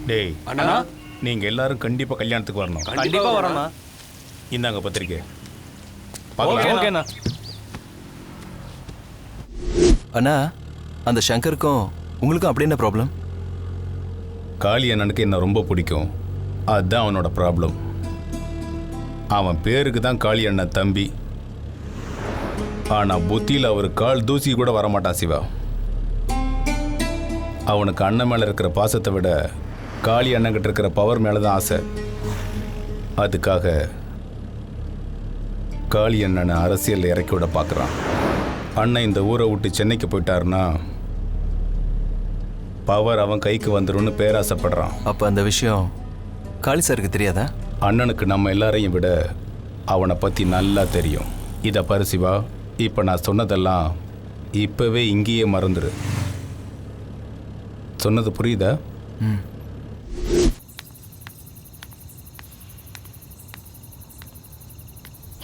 டேய் அண்ணா, நீங்க எல்லாரும் கண்டிப்பா கல்யாணத்துக்கு வரணும். கண்டிப்பா வரணும். இந்தாங்க பத்திரிக்கை. அண்ணா, அந்த சங்கருக்கும் உங்களுக்கும் அப்படி என்ன ப்ராப்ளம்? காளி அண்ணனுக்கு என்ன ரொம்ப பிடிக்கும், அதுதான் அவனோட ப்ராப்ளம். அவன் பேருக்கு தான் காளி அண்ணன் தம்பி, ஆனால் புத்தியில் அவர் கால் தூசி கூட வரமாட்டான் சிவா. அவனுக்கு அண்ணன் மேலே இருக்கிற பாசத்தை விட காளி அண்ணன்கிட்ட இருக்கிற பவர் மேலே தான் ஆசை. அதுக்காக காளி அண்ணனை அரசியலில் இறக்கி விட பார்க்குறான். அண்ணன் இந்த ஊரை விட்டு சென்னைக்கு போயிட்டாருன்னா பவர் அவன் கைக்கு வந்துரும்னு பேராசைப்படுறான். அப்போ அந்த விஷயம் காளி சாருக்கு தெரியாதா? அண்ணனுக்கு நம்ம எல்லாரையும் விட அவனை பற்றி நல்லா தெரியும். இதை பாரு சிவா, இப்போ நான் சொன்னதெல்லாம் இப்போவே இங்கேயே மறந்துடு. சொன்னது புரியுதா?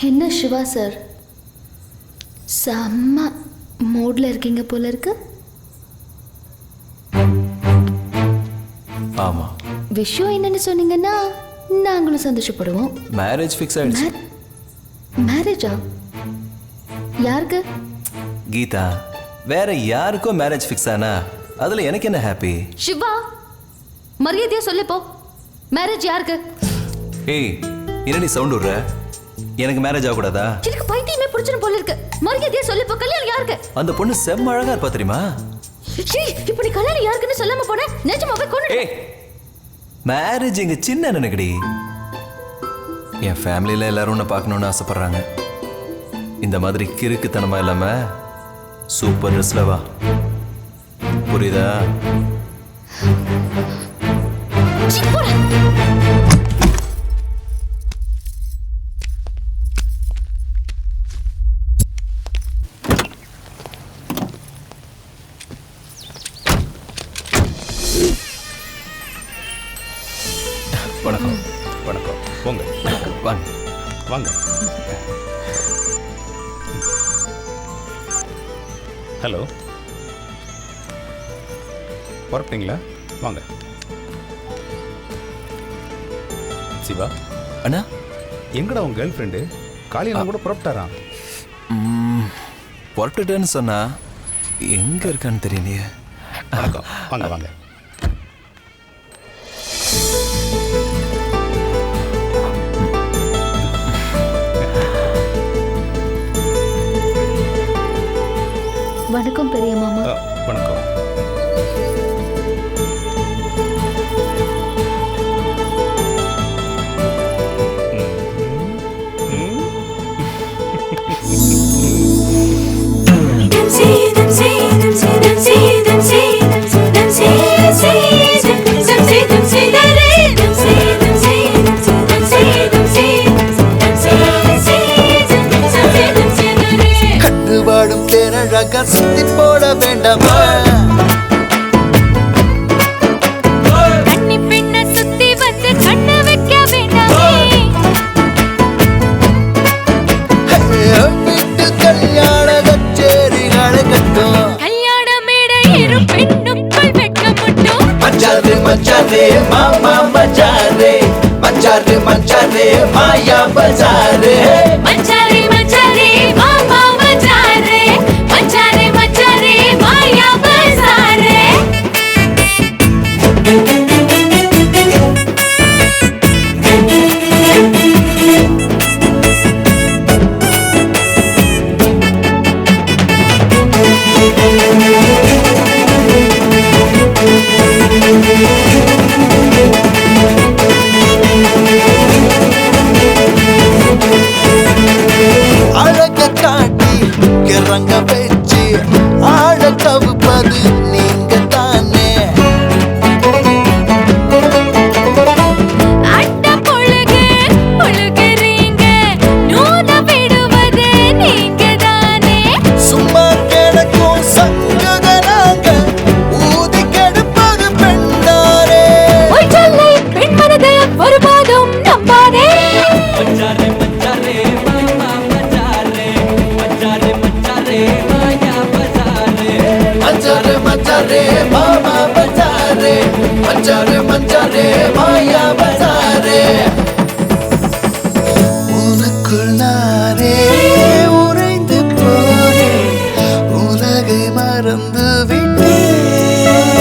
என்ன சிவா சார், செம்ம மூட்ல இருக்கீங்க போல இருக்கு. ஆமா. விஷயம் என்னன்னு சொன்னீங்கன்னா நாங்களும் சந்தோஷப்படுவோம். மேரேஜ் ஃபிக்ஸ் ஆயிடுச்சு. மேரேஜா? யாருக்கு? கீதா, வேற யாருக்கோ மேரேஜ் ஃபிக்ஸ் ஆனா அதுல எனக்கு என்ன ஹாப்பி? சிவா, மரியாதையா சொல்லு போ. மேரேஜ் யாருக்கு? ஏய், என்னடி சவுண்ட் விடுற? எனக்கு மேரேஜ் ஆகக்கூடாதா? எனக்கு பைத்தியமே பிடிச்சிரும் போல இருக்கு. மரியாதையா சொல்லு போ. கல்யாணம் யாருக்கு? அந்த பொண்ணு செம்ம அழகா இருப்பா தெரியுமா? இப்படி கல்யாணம் யாருக்குன்னு சொல்லாம போன நிஜமாவே கொண்டு. ஏய், மேரேஜ் எங்க சின்ன நினைக்கடி. என் ஃபேமிலியில எல்லாரும் உன்னை பார்க்கணும்னு ஆசைப்படுறாங்க. இந்த மாதிரி கிறுக்குத்தனமா இல்லாம சூப்பர் ட்ரெஸ்ல வா. புரியுதா? வணக்கம். வணக்கம். போங்க. வாங்க வாங்க. ஹலோ, புறப்பட்டீங்களா? வாங்க. சிவா அண்ணா, எங்கடா உன் கேர்ள் ஃப்ரெண்டு? காளியண்ணா கூட புறப்பட்டாரான். புறப்பட்டுட்டேன்னு சொன்னா எங்க இருக்கான்னு தெரியலையே. வணக்கம். வாங்க வாங்க. வணக்கம் பெரிய மாமா. வணக்கம். கண்டுபாடும் தேனழகா சுத்தி போட வேண்டாமா? கண்ணி பெண்ண சுத்தி வந்து கண்ணு வைக்க வேண்டாமே? வீட்டு கல்யாண கச்சேரிகளை கட்டும். கல்யாண மேடை இரு பெண்ணுக்குள் வெட்க மட்டும். மச்சாரு மச்சாரே மாமா மச்சாரே, மச்சாரு மச்சாரே மாயா பஜாரே. மச்சாரே மச்சாரே மாமா மச்சாரே, மச்சாரே மச்சாரே மாயா பஜாரே. அழக காட்டி கிறங்க வச்சு ஆழ கவுப்பது நீங்க தானே. அட்ட பொழுகு பொழுகிறீங்க, நூன விடுவது நீங்க தானே. சும்மா கிடக்கும் சங்குதனாங்க ஊதி கெடுப்பது பெண்தானே. பொய் சொல்லை பெண் மனதை ஒருபோதும் நம்பாதே. மச்சாரே மச்சாரே மாமா மச்சாரே, மச்சாரே மச்சாரே மாயா பஜாரே. மச்சாரே மச்சாரே மாமா பஜாரே, மச்சாரே மச்சாரே மாயா பஜாரே. உனக்குள் நானே உறைந்து போனேன், உலகை மறந்து விட்டேன்.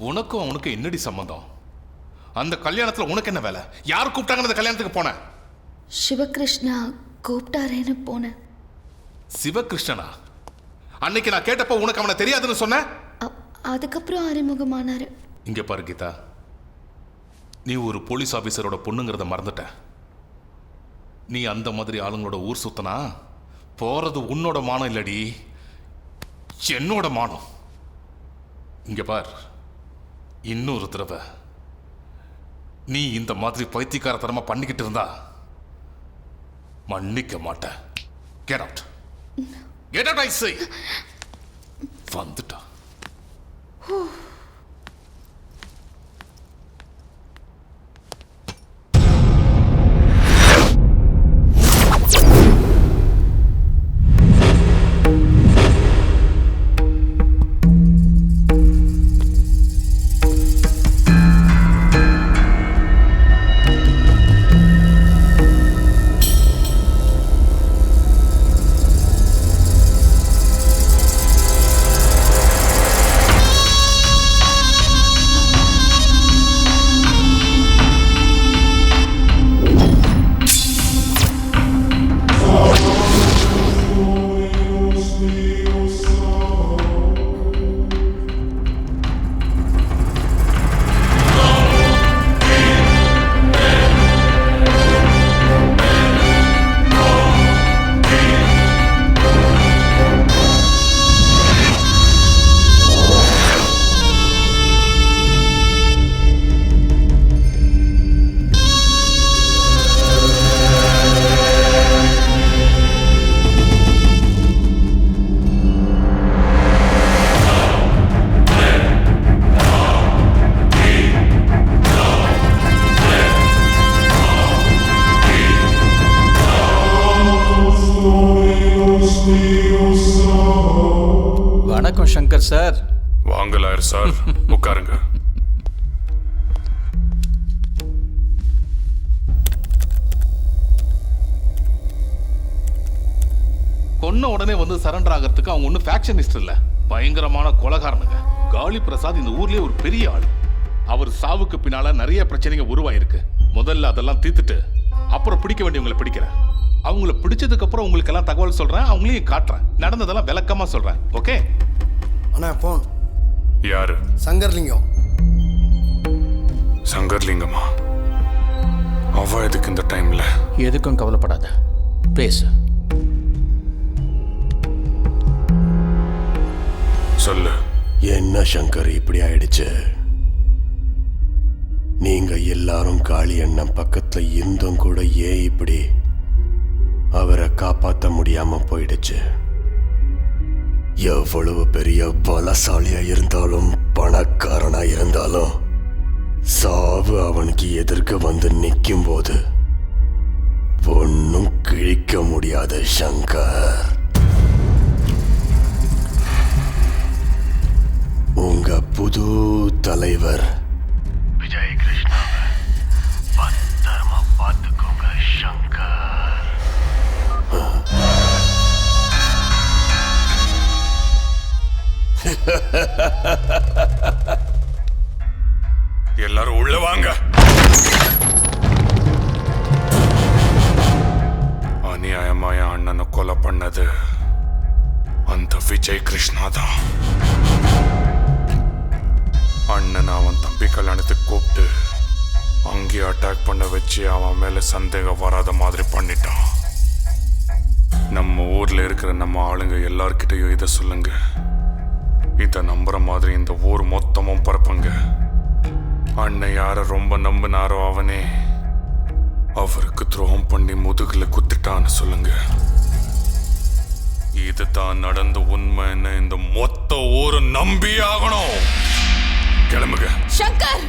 உனக்கும் அவனுக்கு என்னடி சம்பந்தம்? அந்த கல்யாணத்துல உனக்கு என்ன வேலை? யார் கூப்பிட்டாங்க அந்த கல்யாணத்துக்கு போன? சிவகிருஷ்ணா கூப்பிட்டாரேன்னு போனேன். சிவகிருஷ்ணனா? அன்னைக்கு நான் கேட்டப்ப உனக்கு அவனை தெரியாதுன்னு சொன்ன. அதுக்கப்புறம் அறிமுகமானாரு. இங்க பாரு கீதா, நீ ஒரு போலீஸ் ஆபீசரோட பொண்ணுங்கிறத மறந்துட்ட. நீ அந்த மாதிரி ஆளுங்களோட ஊர் சுத்தனா போறது உன்னோட மானம் இல்லடி, என்னோட மானம். இங்க பார், இன்னொரு தடவை நீ இந்த மாதிரி பைத்தியக்காரத்தனமா பண்ணிக்கிட்டு இருந்தா மன்னிக்க மாட்டேன். Get out. Get out, I say. வந்துட்டா. வணக்கம் சங்கர் சார். வாங்க லாயர் சார், உட்காருங்க. கொன்ன உடனே வந்து சரண்டர் ஆகிறதுக்கு அவங்க ஒன்றும் ஃபேக்ஷனிஸ்ட் இல்லை, பயங்கரமான கொலைகாரனுங்க. காளி பிரசாத் இந்த ஊர்லயே ஒரு பெரிய ஆள். அவர் சாவுக்கு பின்னால நிறைய பிரச்சனைங்க உருவாயிருக்கு. முதல்ல அதெல்லாம் தீர்த்துட்டு அப்புறம் பிடிக்க வேண்டியவங்களை பிடிக்கிறேன். அவங்கள பிடிச்சதுக்கு அப்புறம் உங்களுக்கு எல்லாம் தகவல் சொல்றேன், அவங்களையும் காட்டுறேன். நடந்ததெல்லாம் விளக்கமா சொல்றேன். ஓகே அண்ணா போன். யாரு? சங்கர்லிங்கம். சங்கர்லிங்கமா? அவ எதுக்கு இந்த டைம்ல? எதுக்கும் கவலைப்படாத, பேசு. சொல்லு. என்ன சங்கர் இப்படி ஆயிடுச்சு? நீங்க எல்லாரும் காளி அண்ணன் பக்கத்துல இருந்தும் கூட ஏன் இப்படி அவரை காப்பாற்ற முடியாம போயிடுச்சு? எவ்வளவு பெரிய பலசாலியா இருந்தாலும் பணக்காரனா இருந்தாலும் சாவு அவனுக்கு எதிர்க்க வந்து நிற்கும் போது ஒன்னும் கிழிக்க முடியாத சங்கர். உங்க புது தலைவர் விஜய் கிருஷ்ணாவை பத்திரமா பார்த்துக்கோங்க சங்கர். எல்லாரும் உள்ள வாங்க. அநியாயமா என் அண்ணனை கொலை பண்ணது அந்த விஜய் கிருஷ்ணா தான். அண்ணன் அவன் தம்பி கல்யாணத்துக்கு கூப்பிட்டு அங்கேயே அட்டாக் பண்ண வச்சு அவன் மேல சந்தேகம் வராத மாதிரி பண்ணிட்டான். நம்ம ஊர்ல இருக்கிற நம்ம ஆளுங்க எல்லார்கிட்டையும் இதை சொல்லுங்க. இதை நம்புற மாதிரி இந்த ஊர் மொத்தமும் பரப்புங்க. அண்ணன் யார ரொம்ப நம்பினாரோ அவனே அவருக்கு துரோகம் பண்ணி முதுகுல குத்திட்டான்னு சொல்லுங்க. இதுதான் நடந்த உண்மைன்னு இந்த மொத்த ஊரு நம்பி ஆகணும். கிளம்புங்க. சங்கர்,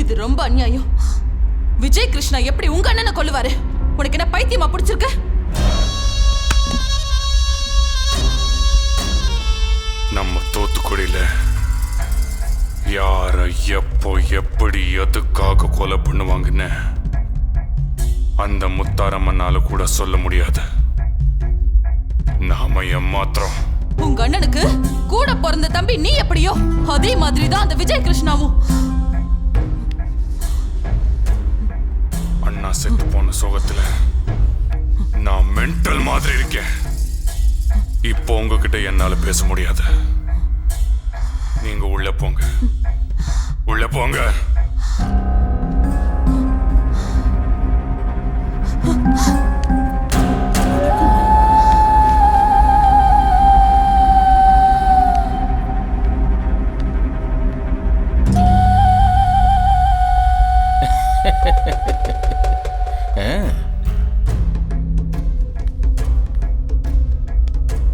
இது ரொம்ப அநியாயம். விஜய் கிருஷ்ணா எப்படி உங்க அண்ணனை கொல்லுவாரு? உனக்கு என்ன பைத்தியமா பிடிச்சிருக்கு? நம்ம தூத்துக்குடியில யார எப்போ எப்படி எதுக்காக கொலை பண்ணுவாங்கன்னு அந்த முத்தாரம்மனால கூட சொல்ல முடியாது. நாம ஏமாத்திரம். உங்க அண்ணனுக்கு கூட பிறந்த தம்பி நீ எப்படியோ அதே மாதிரி தான் அந்த விஜய் கிருஷ்ணாவும். அண்ணா செத்து போன சோகத்துல நான் மென்டல் மாதிரி இருக்கேன். இப்போ உங்ககிட்ட என்னால பேச முடியாது. நீங்க உள்ள போங்க, உள்ள போங்க.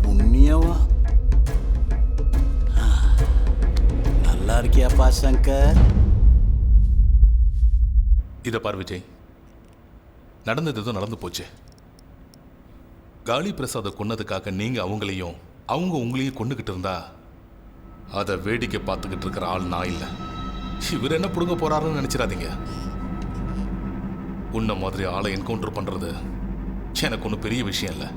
புண்ணியவா நல்லா இருக்கியாப்பா சங்கர்? இதை பார் விஜய், நடந்தது எதுவும் நடந்து போச்சு. காளி பிரசாத கொன்னதுக்காக நீங்க அவங்களையும் அவங்க உங்களையும் கொண்டுகிட்டு இருந்தா அதை வேடிக்கை பார்த்துக்கிட்டு இருக்கிற ஆள் நான் இல்லை. இவர் என்ன புடுங்க போறாருன்னு நினைச்சிடாதீங்க. உன்ன மாதிரி ஆளை என்கவுண்டர் பண்றது எனக்கு ஒன்றும் பெரிய விஷயம் இல்லை.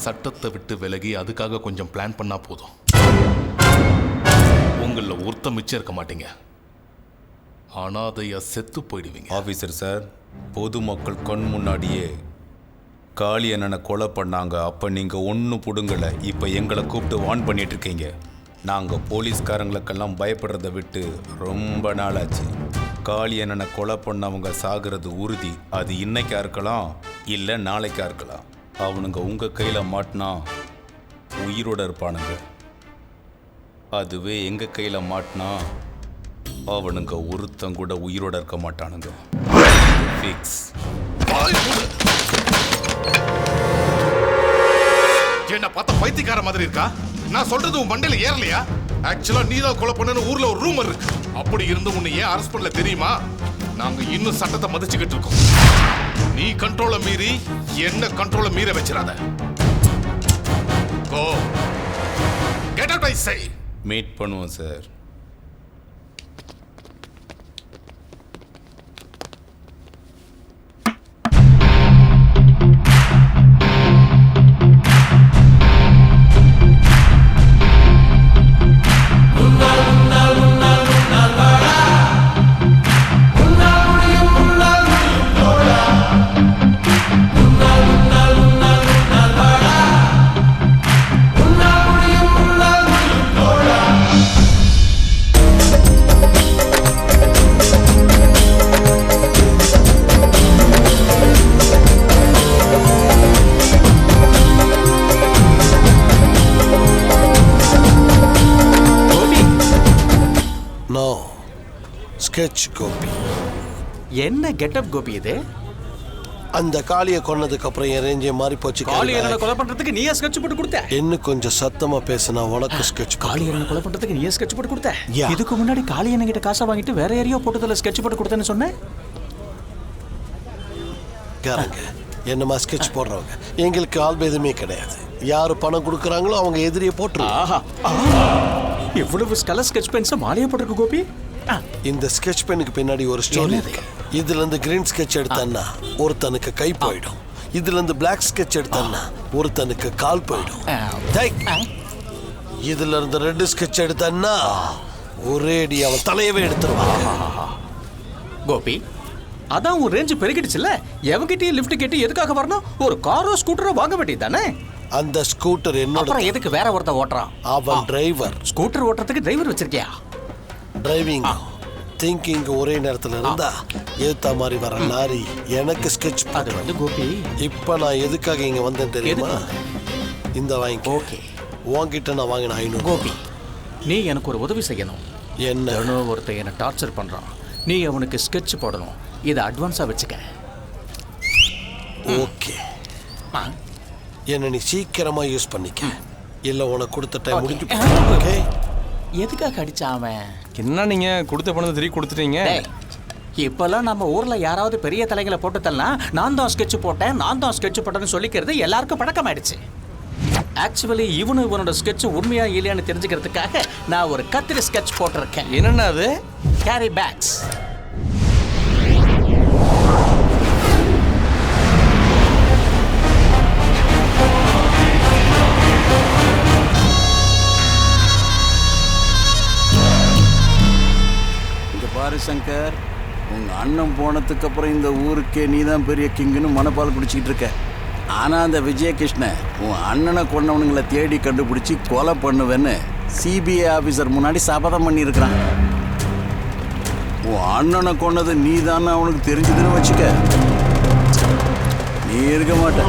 சட்டத்தை விட்டு விலகி அதுக்காக கொஞ்சம் பிளான் பண்ணா போதும். உங்களில் ஒருத்த மிச்சம் இருக்க மாட்டீங்க. அனாதையா செத்து போயிடுவீங்க. ஆஃபீஸர் சார், பொதுமக்கள் கண் முன்னாடியே காளி அண்ணனை கொலை பண்ணாங்க. அப்போ நீங்கள் ஒன்றும் பிடுங்கலை. இப்போ எங்களை கூப்பிட்டு வார்ன் பண்ணிட்டு இருக்கீங்க. நாங்கள் போலீஸ்காரங்களுக்கெல்லாம் பயப்படுறதை விட்டு ரொம்ப நாளாச்சு. காளி அண்ணனை கொலை பண்ணவங்க சாகிறது உறுதி. அது இன்னைக்கா இருக்கலாம், இல்லை நாளைக்கா இருக்கலாம். அவனுங்க உங்கள் கையில் மாட்டினா உயிரோட இருப்பானுங்க. அதுவே எங்கள் கையில் மாட்டினா அவனுங்க ஒருத்தன் கூட உயிரோட இருக்க மாட்டானுங்க. ஃபிக்ஸ். என்ன பார்த்தா பைத்தியக்கார மாதிரி இருக்கா? நான் சொல்றது உன் மண்டையில ஏறலையா? ஆக்சுவலா நீ தான் கொலை பண்ணனு ஊர்ல ஒரு ரூமர் இருக்கு. அப்படி இருந்து உன்னை ஏன் அரெஸ்ட் பண்ணல தெரியுமா? நாங்க இன்னும் சட்டத்தை மதிச்சுக்கிட்டு இருக்கோம். நீ கண்ட்ரோலை மீறி என்ன கண்ட்ரோலை மீற வச்சிடாத. Go. Get out, I say. Meet பண்ணுவோம் சார். ஸ்கெட்ச் கோபி. என்ன கெட்டப் கோபி இது? அந்த காளியை கொன்னதுக்கு அப்புறம் என் ரேஞ்சே மாறி போச்சு. காளியரனை கொலை பண்றதுக்கு நீயே ஸ்கெட்ச் போட்டு கொடுத்த? இன்னும் கொஞ்சம் சத்தமா பேசினா உனக்கு ஸ்கெட்ச். காளியரனை கொலை பண்றதுக்கு நீயே ஸ்கெட்ச் போட்டு கொடுத்த? இதுக்கு முன்னாடி காளியரன் கிட்ட காசை வாங்கிட்டு வேற யாரையோ போட்டதுல ஸ்கெட்ச் போட்டு கொடுத்தேன்னு சொன்னேன். கேளுங்க, என்னமா ஸ்கெட்ச் போடுறவங்க எங்களுக்கு ஆள் எதுவுமே கிடையாது. யாரு பணம் கொடுக்குறாங்களோ அவங்க எதிரியை போட்டுருவாங்க. எவ்வளவு கலர் ஸ்கெட்ச் பென்ஸை மாலையா போட்டிருக்கு கோபி. இந்த ஸ்கெட்ச் பெனுக்கு பின்னாடி ஒரு ஸ்டோரி இருக்கு. இதுல இருந்து கிரீன் ஸ்கெட்ச் எடுத்தா ஒருத்தனுக்கு கை போயிடும். இதுல இருந்து பிளாக் ஸ்கெட்ச் எடுத்தா ஒருத்தனுக்கு கால் போயிடும். இதுல இருந்து ரெட் ஸ்கெட்ச் எடுத்தா ஒரேடி அவன் தலையவே எடுத்துருவான். கோபி, அதான் உன் ரேஞ்சு பெருகிடுச்சுல்ல. எவங்கிட்டயும் லிஃப்ட் கேட்டு எதுக்காக வரணும்? ஒரு காரோ ஸ்கூட்டரோ வாங்க வேண்டியது தானே? அந்த ஸ்கூட்டர் என்னோட. எதுக்கு வேற ஒருத்தன் ஓட்டுறான்? அவன் டிரைவர். ஸ்கூட்டர் ஓட்டுறதுக்கு டிரைவர் வச்சிருக்கியா? டிரைவிங் திங்கிங் ஒரே நேரத்தில் இருந்தா ஏத்த மாதிரி வர லாரி எனக்கு ஸ்கெட்ச். அது வந்து கோபி, இப்ப நான் எதுக்காக இங்க வந்தேன் தெரியுமா? இந்த வாங்கி. ஓகே, உன்கிட்ட நான் வாங்கின 500. கோபி, நீ எனக்கு ஒரு உதவி செய்யணும். என்ன? ஒருத்தன் என்ன டார்ச்சர் பண்றான். நீ அவனுக்கு ஸ்கெட்ச் போடணும். இதை அட்வான்ஸா வச்சுக்க. ஓகே, என்ன நீ சீக்கிரமா யூஸ் பண்ணிக்க. இல்ல உனக்கு கொடுத்த டைம் முடிஞ்சு. ஓகே, எதுக்காக அடிச்சான் அவன்? என்ன நீங்க கொடுத்த பணத்தை திருப்பி கொடுத்துட்டீங்க? இப்பெல்லாம் நம்ம ஊர்ல யாராவது பெரிய தலைகளை போட்டு தரலாம், நான் தான் ஸ்கெட்ச் போட்டேன், நான் தான் ஸ்கெட்ச் போட்டேன்னு சொல்லிக்கிறது எல்லாருக்கும் பழக்கமாயிடுச்சு. ஆக்சுவலி இவனோட ஸ்கெட்ச் உண்மையா இல்லையான்னு தெரிஞ்சுக்கிறதுக்காக நான் ஒரு கத்திரி ஸ்கெட்ச் போட்டிருக்கேன். என்னன்னா அது? Carry bags. பாரு சங்கர், உங்க அண்ணன் போனதுக்கு அப்புறம் இந்த ஊருக்கே நீ தான் பெரிய கிங்குன்னு மனப்பால் குடிச்சிக்கிட்டு இருக்க. ஆனா அந்த விஜயகிருஷ்ணன் உன் அண்ணனை கொண்டவனுங்களை தேடி கண்டுபிடிச்சி கொலை பண்ணுவேன்னு சிபிஐ ஆபீசர் முன்னாடி சபதம் பண்ணியிருக்கிறான். உன் அண்ணனை கொன்னது நீ தானே அவனுக்கு தெரிஞ்சதுன்னு வச்சுக்க, நீ இருக்க மாட்ட.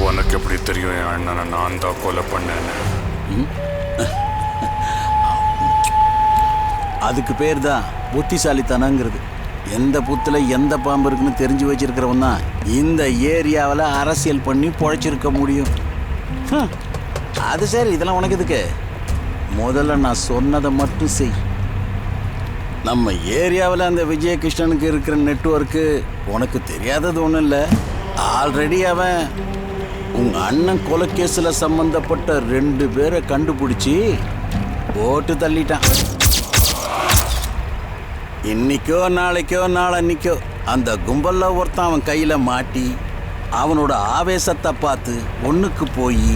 உனக்கு எப்படி தெரியும் என் அண்ணனை நான் தான் கொலை பண்ணேன்னு? அதுக்கு பேர் தான் புத்திசாலித்தனங்கிறது. எந்த புத்துல எந்த பாம்பு இருக்குன்னு தெரிஞ்சு வச்சிருக்கிறவன் தான் இந்த ஏரியாவில் அரசியல் பண்ணி பொழைச்சிருக்க முடியும். அது சரி, இதெல்லாம் உனக்கு எதுக்கு? முதல்ல நான் சொன்னதை மட்டும் செய். நம்ம ஏரியாவில் அந்த விஜயகிருஷ்ணனுக்கு இருக்கிற நெட்வொர்க்கு உனக்கு தெரியாதது ஒன்றும் இல்லை. ஆல்ரெடி அவன் உங்க அண்ணன் கொலைக்கேஸில் சம்பந்தப்பட்ட 2 பேரை கண்டுபிடிச்சி போட்டு தள்ளிட்டான். இன்னைக்கோ நாளைக்கோ நாளன்னைக்கோ அந்த கும்பலில் ஒருத்தன் அவன் கையில் மாட்டி அவனோட ஆவேசத்தை பார்த்து ஒன்றுக்கு போய்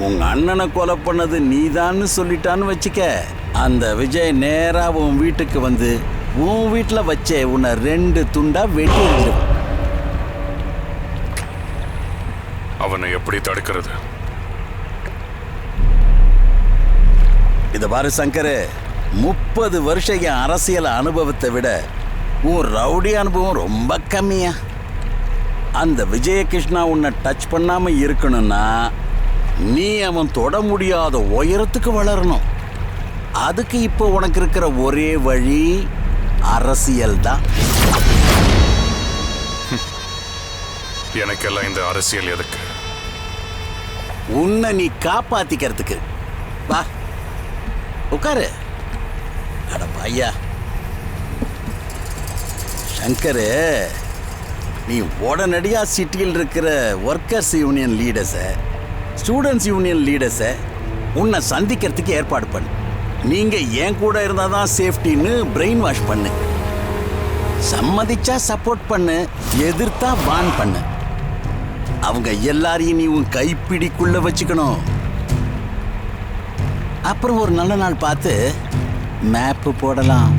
உங்க அண்ணனை கொலை பண்ணது நீதான்னு சொல்லிட்டான்னு வச்சுக்க, அந்த விஜய் நேரா உன் வீட்டுக்கு வந்து உன் வீட்டில் வச்சே உன்னை 2 துண்டா வெட்டி எறிஞ்சிருவான். அவனை எப்படி தடுக்கிறது? இதை பாரு சங்கர், 30 வருஷம் என் அரசியல் அனுபவத்தை விட உன் ரவுடி அனுபவம் ரொம்ப கம்மியா. அந்த விஜயகிருஷ்ணா உன்னை டச் பண்ணாம இருக்கணும்னா நீ அவன் தொட முடியாத உயரத்துக்கு வளரணும். அதுக்கு இப்போ உனக்கு இருக்கிற ஒரே வழி அரசியல் தான். எனக்கெல்லாம் இந்த அரசியல் எதுக்கு? உன்னை நீ காப்பாத்திக்கிறதுக்கு. வா உட்காரு. அட பையா சங்கரு, நீ உடனடியா சிட்டியில் இருக்கிற ஒர்க்கர்ஸ் யூனியன் லீடர்ஸை, ஸ்டூடெண்ட்ஸ் யூனியன் லீடர்ஸை உன்னை சந்திக்கிறதுக்கு ஏற்பாடு பண்ணு. நீங்க ஏன் கூட இருந்தால் தான் சேஃப்டின்னு பிரெயின் வாஷ் பண்ணு. சம்மதிச்சா சப்போர்ட் பண்ணு, எதிர்த்தா பான் பண்ணு. அவங்க எல்லாரையும் நீ உன் கைப்பிடிக்குள்ள வச்சுக்கணும். அப்புறம் ஒரு நல்ல நாள் பார்த்து மேப்பு போடலாம்.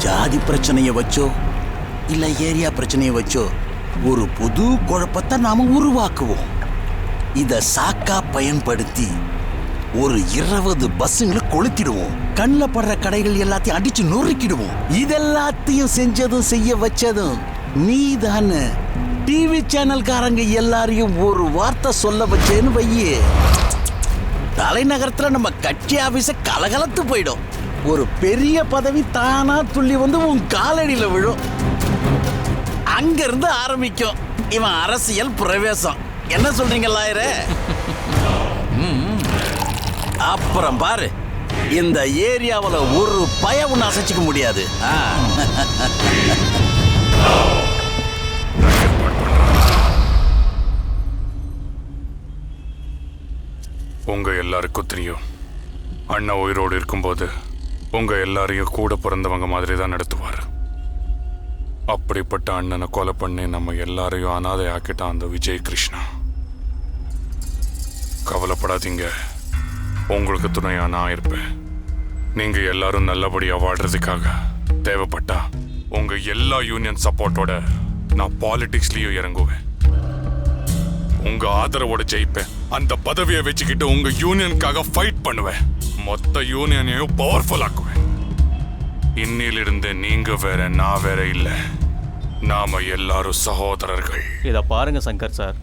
ஜாதி பிரச்சனையை வச்சோ இல்ல ஏரியா பிரச்சனையை வச்சோ ஒரு புது குழப்பத்தை நாம உருவாக்குவோம். இத சாக்கா பயன்படுத்தி ஒரு 20 பஸ்ஸுங்களை கொளுத்திடுவோம். கண்ணில் படுற கடைகள் எல்லாத்தையும் அடிச்சு நொறுக்கிடுவோம். இதெல்லாத்தையும் செஞ்சதும் செய்ய வச்சதும் நீதானே. டிவி சேனல்காரங்க எல்லாரையும் ஒரு வார்த்தை சொல்ல வச்சேன்னு வையே, தலைநகரத்துல நம்ம கட்சி ஆபீஸ கலகலத்து போயிடும். ஒரு பெரிய பதவி தானா துள்ளி வந்து உன் காலடியில விழும். அங்கிருந்து ஆரம்பிக்கும் இவன் அரசியல் பிரவேசம். என்ன சொல்றீங்க லாயரே? அப்புறம் பாரு, இந்த ஏரியாவில் ஒரு பயம் அசைச்சிக்க முடியாது. உங்க எல்லாருக்கும் தெரியும், அண்ணா உயிரோடு இருக்கும்போது உங்க எல்லாரையும் கூட பிறந்தவங்க மாதிரி தான் நடத்துவார். அப்படிப்பட்ட அண்ணனை கொலை பண்ணி நம்ம எல்லாரையும் அனாதை ஆக்கிட்டான் அந்த விஜய் கிருஷ்ணா. கவலைப்படாதீங்க, உங்களுக்கு துணையா நான் இருப்பேன். நீங்க எல்லாரும் நல்லபடியா வாழ்றதுக்காக தேவைப்பட்டா உங்க எல்லா யூனியன் சப்போர்ட்டோட நான் பாலிடிக்ஸ்லயும் இறங்குவேன். உங்க ஆதரவோட ஜெயிப்பேன். அந்த பதவியை வச்சுக்கிட்டு உங்க யூனியனுக்காக ஃபைட் பண்ணுவேன். மொத்த யூனியனையும் பவர்ஃபுல் ஆக்குவேன். இன்னிலிருந்து நீங்க வேற, நான் வேற இல்ல. நாம எல்லாரும் சகோதரர்கள். இதை பாருங்க சங்கர் சார்,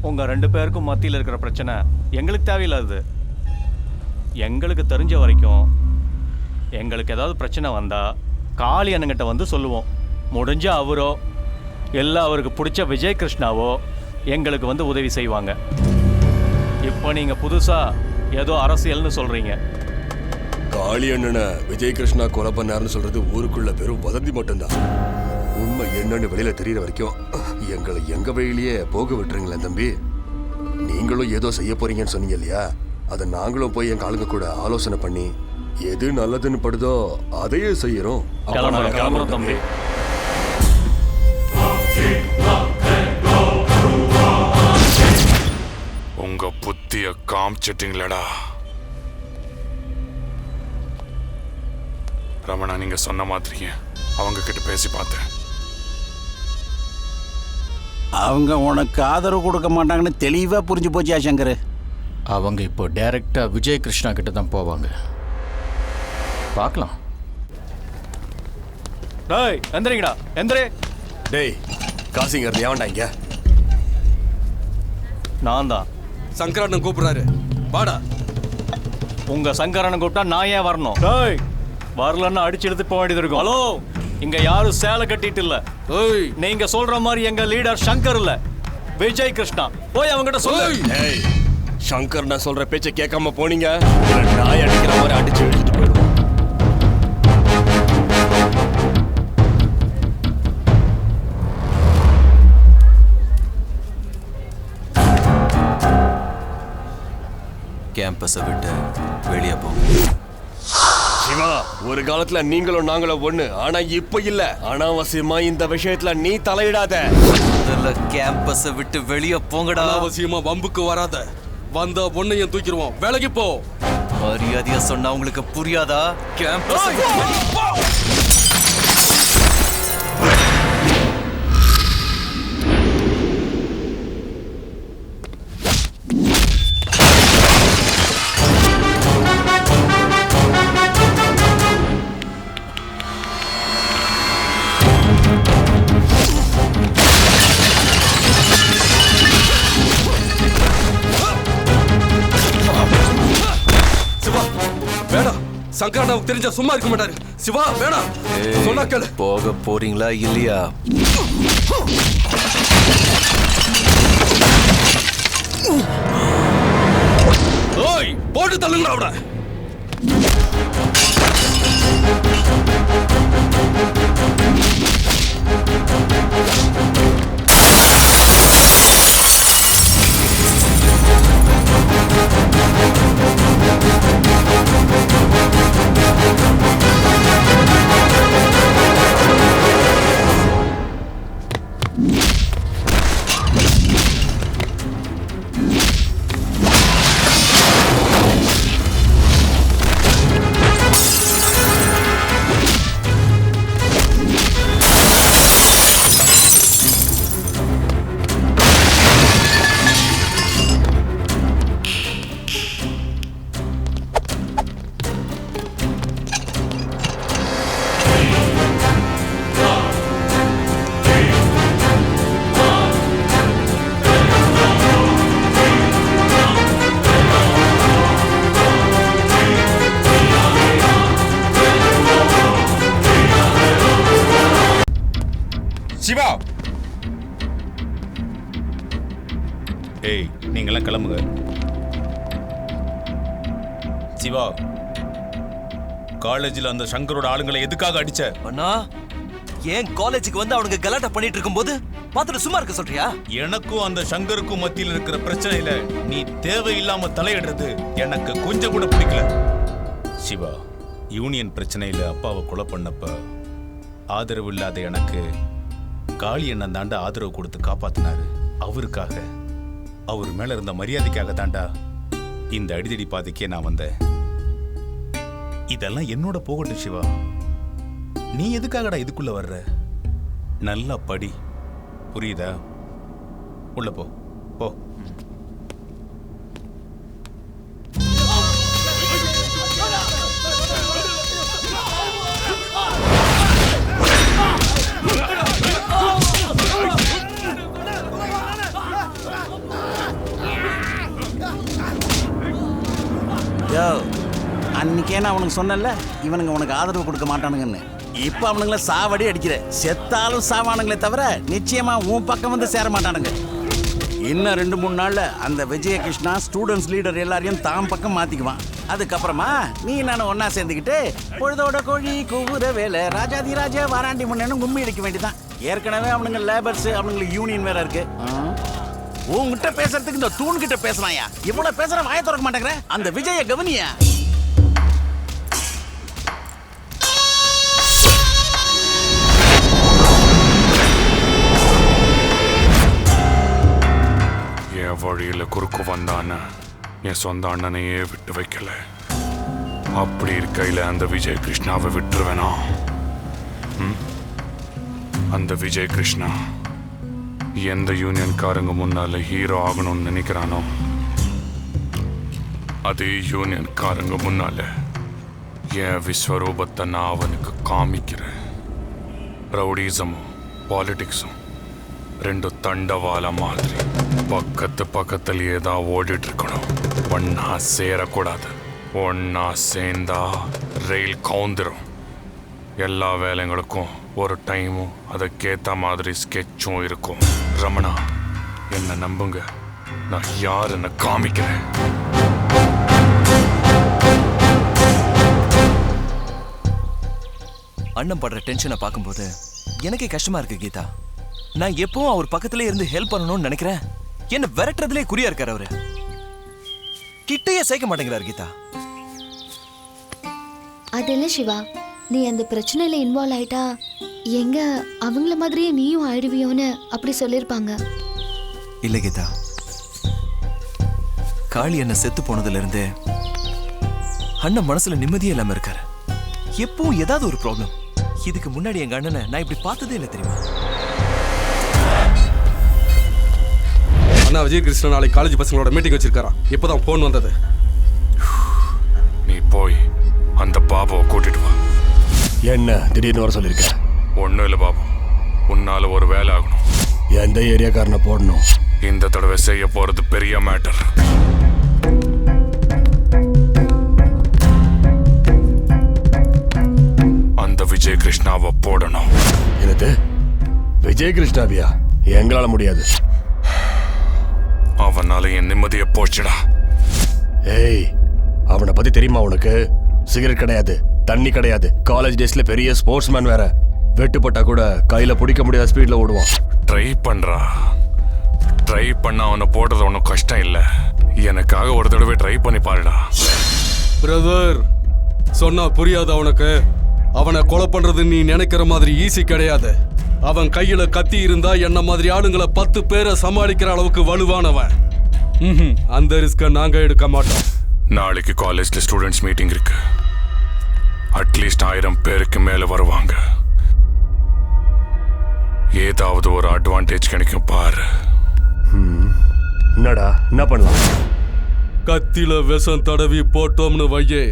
உங்க 2 பேருக்கும் மத்தியில் இருக்கிற பிரச்சனை எங்களுக்கு தேவையில்லாது. எங்களுக்கு தெரிஞ்ச வரைக்கும் எங்களுக்கு ஏதாவது பிரச்சனை வந்தா காளி அண்ணங்கிட்ட வந்து சொல்லுவோம். முடிஞ்ச அவரோ இல்லை அவருக்கு பிடிச்ச விஜய் கிருஷ்ணாவோ எங்களுக்கு வந்து உதவி செய்வாங்க. இப்போ நீங்க புதுசா ஏதோ அரசியல்னு சொல்றீங்க. காளி அண்ணனை விஜய் கிருஷ்ணா கொலை பண்ணாருன்னு சொல்றது ஊருக்குள்ள வெறும் வதந்தி மட்டும்தான். உண்மை என்னன்னு வெளியில தெரியற வரைக்கும் எங்களை எங்க வழியிலேயே போக விட்டுருங்களேன் தம்பி. நீங்களும் ஏதோ செய்ய போறீங்கன்னு சொன்னீங்க இல்லையா, அதை நாங்களும் போய் எங்க ஆளுங்க கூட ஆலோசனை பண்ணி எது நல்லதுன்னு படுதோ அதையே செய்யறோம். கிளம்புறோம் தம்பி. உங்க புத்திய காமிச்சிட்டீங்களடா ரமணா. நீங்க சொன்ன மாதிரியே அவங்க கிட்ட பேசி பார்த்தேன். அவங்க உனக்கு ஆதரவு கொடுக்க மாட்டாங்கன்னு தெளிவா புரிஞ்சு போச்சியா சங்கர்? அவங்க இப்போ டைரக்டா விஜய் கிருஷ்ணா கிட்ட தான் போவாங்க. பார்க்கலாம். டேய் எந்திரிங்கடா, எந்திரே. டேய் காசிங்க ஏன்டா இங்க? நான் தான். சங்கரண்ணன் கூப்பிடுறாரு, வாடா. உங்க சங்கரண்ணன் கூப்பிட்டா நான் ஏன் வரணும்? டேய் வரலன்னா அடிச்சு எடுத்து போக வேண்டியது இருக்கும். ஹலோ, இங்க யாரும் சேலை கட்டிட்டு இல்ல. நீங்க சொல்ற மாதிரி எங்க லீடர் சங்கர் இல்ல, விஜய் கிருஷ்ணா. போய் அவங்கிட்ட சொல்லு. சங்கர் நான் சொல்ற பேச்சை கேட்காம போனீங்க, நாய் அடிக்கிற மாதிரி அடிச்சு எடுத்துட்டு போயிடுவோம். கேம்பஸை விட்டு வெளியே போங்க. சிவா, ஒரு காலத்துல நீங்களும் நாங்களும் ஒண்ணு, ஆனா இப்ப இல்ல. அனாவசியமா இந்த விஷயத்துல நீ தலையிடாத. முதல்ல கேம்பஸை விட்டு வெளியே போங்கடா. அனாவசியமா வம்புக்கு வராத. வந்தா பொண்ணையும் தூக்கிடுவோம். வேலைக்கு போ. மரியாதையா சொன்னா உங்களுக்கு புரியாதா? கேம்பஸை சங்கரனாவுக்கு தெரிஞ்சா சும்மா இருக்க மாட்டாரு. சிவா வேணாம், சொன்னா கேளு. போக போறீங்களா இல்லையா? ஓய், போட்டு தள்ளுங்க அவட. சிவா, ஏய் நீங்களாம் கிளம்புங்க. சிவா, காலேஜில் அந்த சங்கரோட ஆளுங்களை எதுக்காக அடிச்ச? அண்ணா, ஏன் காலேஜுக்கு வந்து அவனுங்க கலாட்டா பண்ணிட்டு இருக்கும்போது பார்த்துட்டு சும்மா இருக்க சொல்றியா? எனக்கும் அந்த சங்கருக்கும் மத்தியில் இருக்கிற பிரச்சனையில நீ தேவையில்லாம தலையிடுறது எனக்கு கொஞ்சம் கூட பிடிக்கல. சிவா, யூனியன் பிரச்சனையில அப்பாவை கொலை பண்ணப்ப ஆதரவு இல்லாத எனக்கு காளி அண்ணன் தாண்டா ஆதரவு கொடுத்து காப்பாத்தினாரு. அவருக்காக, அவர் மேல இருந்த மரியாதைக்காக தாண்டா இந்த அடிதடி பாதைக்கே நான் வந்தேன். இதெல்லாம் என்னோட போகட்டும் சிவா. நீ எதுக்காகடா இதுக்குள்ள வர்ற? நல்லா படி, புரியுதா? உள்ள போ போ. அன்னைக்கே நான் அவனுக்கு சொன்னல, இவனுங்க உனக்கு ஆதரவு கொடுக்க மாட்டானுங்கன்னு. இப்ப அவனுங்கள சாவடி அடிக்கிற. செத்தாலும் சாவானுங்களே தவிர நிச்சயமா உன் பக்கம் வந்து சேர மாட்டானுங்க. இன்னும் 2-3 நாள்ல அந்த விஜயகிருஷ்ணா ஸ்டூடெண்ட்ஸ் லீடர் எல்லாரையும் தாம் பக்கம் மாத்திக்குவான். அதுக்கப்புறமா நீ நானும் ஒன்னா சேர்ந்துக்கிட்டு பொழுதோட கோழி கூவுற வேலை ராஜாதி ராஜா வாராண்டி முன்னு கும்மி அடிக்க வேண்டியதான். ஏற்கனவே அவனுங்க லேபர்ஸ், அவனுங்களுக்கு யூனியன் வேற இருக்கு. உன்கிட்ட பேசுறதுக்கு இந்த தூண்கிட்ட பேசுறாயா? இவ்வளவு பேசுற வாயை திறக்க மாட்டேங்கிற. அந்த விஜய கவனியா? என் வழியில குறுக்கு வந்தான என் சொந்த அண்ணனையே விட்டு வைக்கல. அப்படி இருக்கையில அந்த விஜய் கிருஷ்ணாவை விட்டுருவேனா? அந்த விஜய் கிருஷ்ணா எந்த யூனியன்காரங்க முன்னால ஹீரோ ஆகணும்னு நினைக்கிறானோ, அதே யூனியன்காரங்க முன்னால என் விஸ்வரூபத்தை நான் அவனுக்கு காமிக்கிறேன். ரவுடிசமும் பாலிடிக்ஸும் 2 தண்டவாள மாதிரி பக்கத்துலயே தான் ஓடிட்டு இருக்கணும். ஒன்னா சேரக்கூடாது. ஒன்னா சேர்ந்தா ரயில் கவுந்துரும். எல்லா வேலைங்களுக்கும் ஒரு டைமும் அதுக்கேற்ற மாதிரி ஸ்கெட்சும் இருக்கும். ரமணா, என்ன நம்புங்க, நான் யாருன்னு காமிக்கிறேன். அண்ணன் படுற டென்ஷனை பார்க்கும்போது எனக்கே கஷ்டமா இருக்கு கீதா. நான் எப்பவும் அவர் பக்கத்துல இருந்து ஹெல்ப் பண்ணணும்னு நினைக்கிறேன். என்ன விரட்டுறதுலே குறியா இருக்காரு அவரு. கிட்டையே சேர்க்க மாட்டேங்கிறார் கீதா. அது இல்ல சிவா, நீ அந்த பிரச்சனையில இன்வால்வ் ஆயிட்டா எங்க அவங்கள மாதிரியே நீயும் ஆயிடுவியோன்னு அப்படி சொல்லிருப்பாங்க. இல்ல கீதா, காளி அண்ணன் செத்து போனதுல இருந்து அண்ணன் மனசுல நிம்மதியே இல்லாம இருக்காரு. எப்பவும் ஏதாவது ஒரு ப்ராப்ளம். இதுக்கு முன்னாடி எங்க அண்ணனை நான் இப்படி பார்த்ததே இல்லை தெரியுமா? அண்ணா விஜய் கிருஷ்ணன் நாளைக்கு காலேஜ் பசங்களோட மீட்டிங் வச்சிருக்காரா. இப்போதான் போன் வந்தது. நீ போய் அந்த பாபுவை கூட்டிட்டு வா. என்ன திடீர்னு வர சொல்லியிருக்க? ஒன்றும் இல்லை பாபு, உன்னால ஒரு வேலை ஆகணும். எந்த ஏரியாக்காரனை போடணும்? இந்த தடவை செய்ய போறது பெரிய மேட்டர். விஜய் கிருஷ்ணாவை போடணும். என்னது விஜய் கிருஷ்ணாவியா? எங்களால முடியாது. அவனால என் நிம்மதியை போச்சுடா. ஏய், அவனை பத்தி தெரியுமா உனக்கு? சிகரெட் கிடையாது, தண்ணி கிடையாது, காலேஜ் டேஸ்ல பெரிய ஸ்போர்ட்ஸ் மேன் வேற. வெட்டுப்பட்டா கூட கையில பிடிக்க முடியாத ஸ்பீட்ல ஓடுவான். ட்ரை பண்றா. ட்ரை பண்ண அவனை போடுறது ஒன்றும் கஷ்டம் இல்லை. எனக்காக ஒரு தடவை ட்ரை பண்ணி பாருடா. பிரதர், சொன்னா புரியாது அவனுக்கு. அவனை கொலை பண்றது நீ நினைக்கிற மாதிரி ஈஸி கிடையாது. அவன் கையில கத்தி இருந்தா என்ன மாதிரி ஆளுங்களை 10 பேரை சமாளிக்கிற அளவுக்கு வலுவானவன். அந்த ரிஸ்க நாங்க எடுக்க மாட்டோம். நாளைக்கு காலேஜ்ல ஸ்டூடெண்ட்ஸ் மீட்டிங் இருக்கு. அட்லீஸ்ட் 1000 பேருக்கு மேல வருவாங்க. ஏதாவது ஒரு அட்வான்டேஜ் கிடைக்கும் பாரு. என்னடா, என்ன பண்ணலாம்? கத்தில விஷம் தடவி போட்டோம்னு வையே,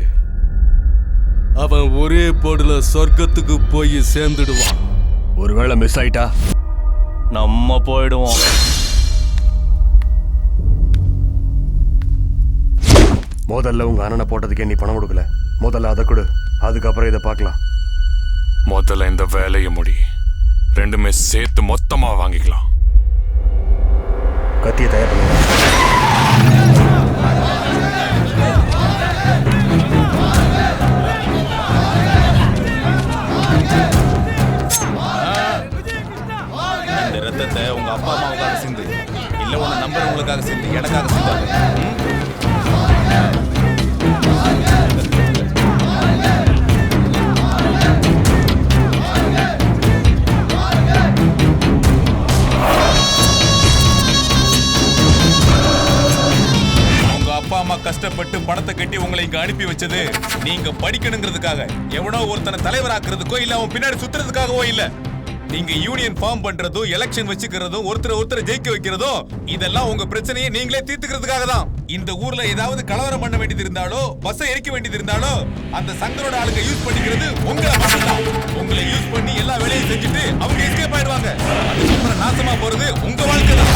அவன் ஒரே போடுல சொர்க்கத்துக்கு போய் சேர்ந்துடுவான். ஒருவேளை மிஸ் ஆயிட்டா நம்ம போயிடுவோம். முதல்ல உங்க அண்ணனை போட்டதுக்கே நீ பணம் கொடுக்கல. முதல்ல அதை கொடு, அதுக்கப்புறம் இதை பார்க்கலாம். முதல்ல இந்த வேலையை முடி. ரெண்டுமே சேர்த்து மொத்தமா வாங்கிக்கலாம். கத்தியை தயார் பண்ணுங்க. இந்த ரத்தத்தை உங்க அப்பா அம்மாவுக்காக சிந்து, இல்ல உன்னை நம்பர் உங்களுக்காக சிந்து, எனக்காக சிந்தாங்க. அப்பா அம்மா கஷ்டப்பட்டு பணத்தை கட்டி உங்களை இங்க அனுப்பி வச்சது நீங்க படிக்கணுங்கிறதுக்காக, எவனோ ஒருத்தனை தலைவராக்குறதுக்கோ இல்ல அவன் பின்னாடி சுத்துறதுக்காகவோ இல்ல. நீங்க யூனியன் ஃபார்ம் பண்றதும் எலெக்ஷன் வச்சுக்கிறதும் ஒருத்தரை ஜெயிக்க வைக்கிறதும் இதெல்லாம் உங்க பிரச்சனையை நீங்களே தீர்த்துக்கிறதுக்காக தான். இந்த ஊர்ல ஏதாவது கலவரம் பண்ண வேண்டியது இருந்தாலோ பஸ்ஸை எரிக்க வேண்டியது இருந்தாலோ அந்த சங்கரோட ஆளுங்க யூஸ் பண்ணிக்கிறது உங்களை மட்டும்தான். உங்களை யூஸ் பண்ணி எல்லா வேலையும் செஞ்சுட்டு அவங்க எஸ்கேப் ஆயிடுவாங்க. அதுக்கப்புறம் நாசமா போறது உங்க வாழ்க்கை தான்.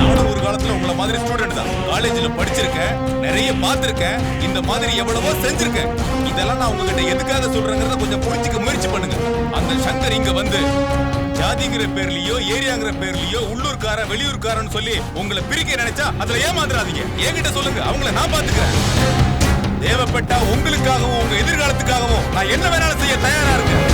நானும் ஒரு காலத்துல உங்களை மாதிரி ஸ்டூடெண்ட் தான். காலேஜ்ல படிச்சிருக்கேன், நிறைய பார்த்திருக்கேன், இந்த மாதிரி எவ்வளவோ செஞ்சிருக்கேன். இதெல்லாம் நான் உங்ககிட்ட எதுக்காக சொல்றேங்கிறத கொஞ்சம் புரிஞ்சுக்க முயற்சி பண்ணுங்க. அந்த சங்கர் இங்க வந்து ஜாதிங்கிற பேர்லயோ ஏரியாங்கிற பேர்லயோ உள்ளூர்காரன் வெளியூர்காரன் சொல்லி உங்களை பிரிக்க நினைச்சா அதுல ஏமாந்துடாதீங்க. என்கிட்ட சொல்லுங்க, அவங்கள நான் பாத்துக்கிறேன். தேவைப்பட்டா உங்களுக்காகவும் உங்க எதிர்காலத்துக்காகவும் நான் என்ன வேணாலும் செய்ய தயாரா இருக்கேன்.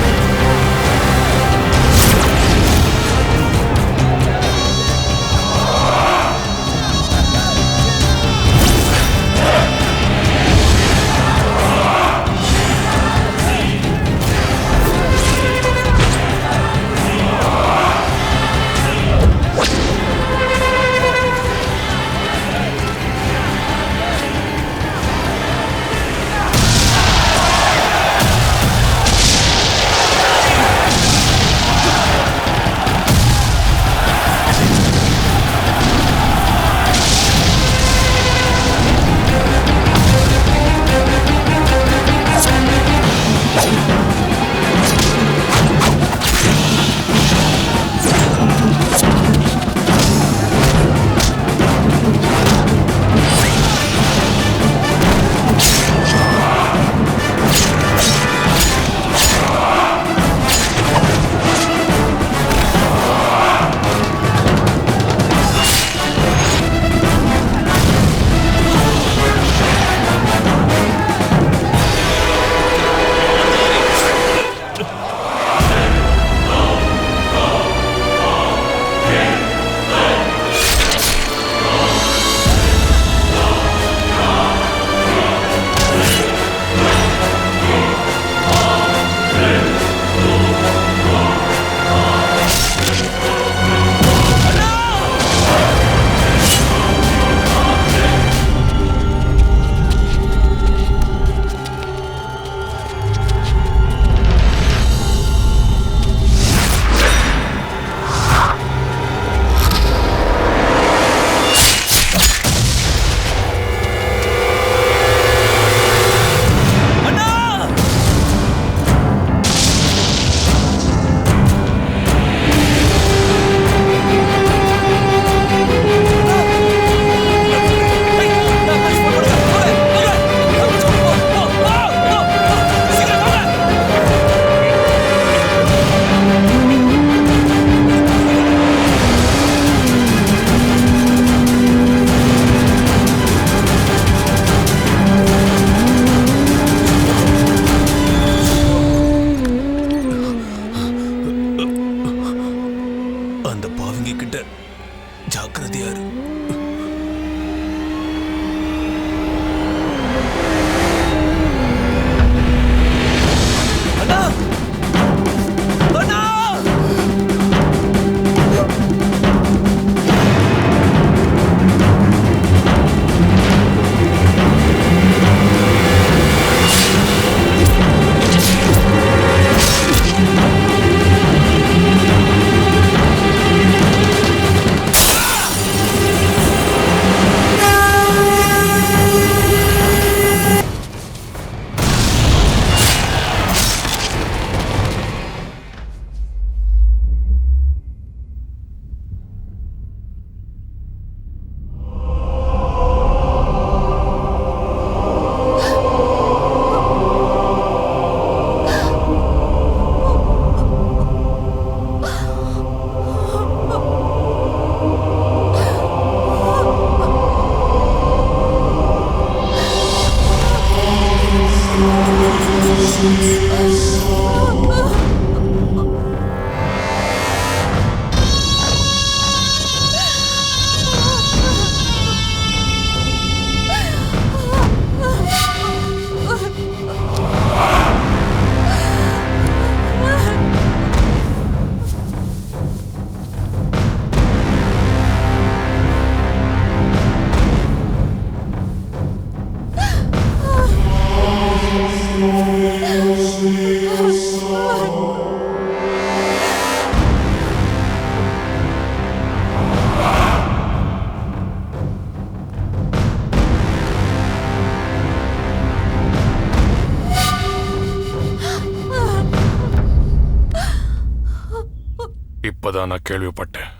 அப்பதான் நான் கேள்விப்பட்டேன்.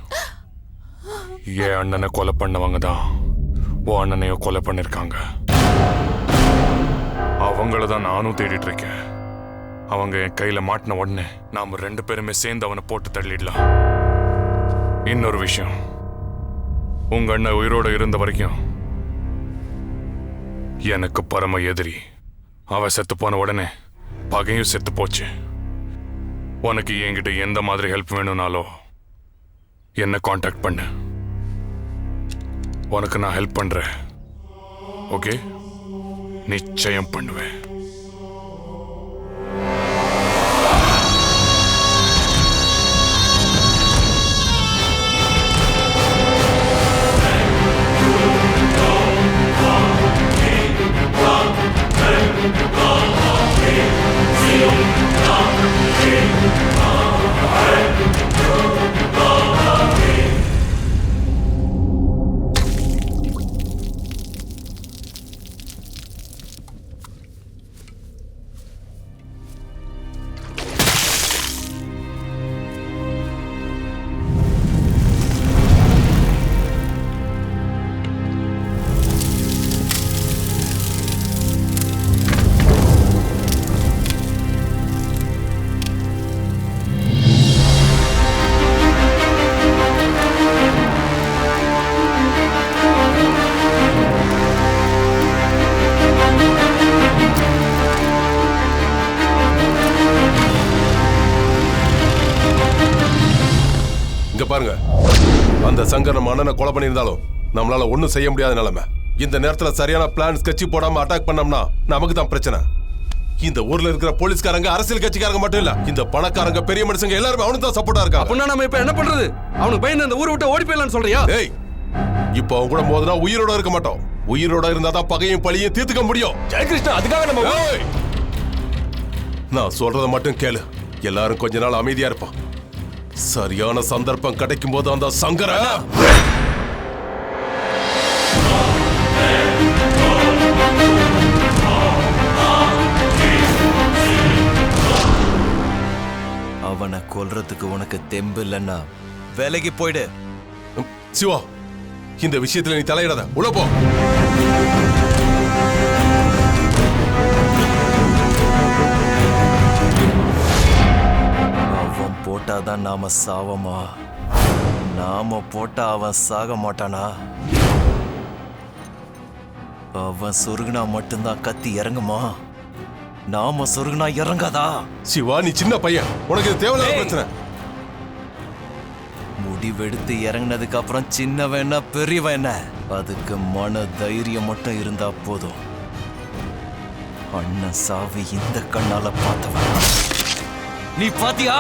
என் அண்ணனை கொலை பண்ணவங்க தான் உன் அண்ணனையும் கொலை பண்ணிருக்காங்க. அவங்கள தான் நானும் தேடிட்டு இருக்கேன். அவங்க என் கையில மாட்டின உடனே நாம 2 பேருமே சேர்ந்து அவனை போட்டு தள்ளிடலாம். இன்னொரு விஷயம், உங்க அண்ணன் உயிரோட இருந்த வரைக்கும் எனக்கு பரம எதிரி. அவன் செத்து போன உடனே பகையும் செத்து போச்சு. உனக்கு என்கிட்ட எந்த மாதிரி ஹெல்ப் வேணும்னாலோ என்ன காண்டாக்ட் பண்ணு. உனக்கு நான் ஹெல்ப் பண்றேன். ஓகே, நிச்சயம் பண்ணுவேன். பாருங்க, அந்த சங்கர் நம்ம அண்ணனை கொலை பண்ணியிருந்தாலும் நம்மளால ஒன்றும் செய்ய முடியாத நிலைமை. இந்த நேரத்தில் சரியான பிளான் ஸ்கெட்ச் போடாம அட்டாக் பண்ணோம்னா நமக்கு தான் பிரச்சனை. இந்த ஊர்ல இருக்கிற போலீஸ்காரங்க அரசியல் கட்சிக்காரங்க மட்டும் இல்ல, இந்த பணக்காரங்க பெரிய மனுஷங்க எல்லாரும் அவனுக்கு தான் சப்போர்ட்டா இருக்காங்க. அப்படின்னா நம்ம இப்ப என்ன பண்றது? அவனுக்கு பயந்து அந்த ஊரை விட்டு ஓடி போயிடலாம்னு சொல்றியா? ஏய், இப்போ அவங்க கூட மோதினா உயிரோட இருக்க மாட்டோம். உயிரோட இருந்தா தான் பகையும் பழியும் தீர்த்துக்க முடியும். ஜெயகிருஷ்ணா, அதுக்காக நம்ம நான் சொல்றதை மட்டும் கேளு. எல்லாரும் கொஞ்ச நாள் அமைதியா இருப்பான். சரியான சந்தர்ப்பம் கிடைக்கும் போது அந்த சங்கர அவனை கொல்றதுக்கு உனக்கு தெம்பு இல்லைன்னா வேலைக்கு போயிடு. சிவா, இந்த விஷயத்துல நீ தலையிடாத, உள்ள போ. அவன் போட்டாதான் நாம சாவமா? நாம போட்டா அவன் சாக மாட்டானா? அவன் சொருகுனா மட்டும்தான் கத்தி இறங்குமா? நாம சொருகுனா இறங்காதா? சிவா, நீ சின்ன பையன், உனக்கு இது தேவையில்லாத பிரச்சனை. முடிவெடுத்து இறங்கினதுக்கு அப்புறம் சின்னவன் என்ன பெரியவன் என்ன, அதுக்கு மன தைரியம் மட்டும் இருந்தா போதும். அண்ணன் சாவி இந்த கண்ணால பார்த்தவன் நீ பாத்தியா?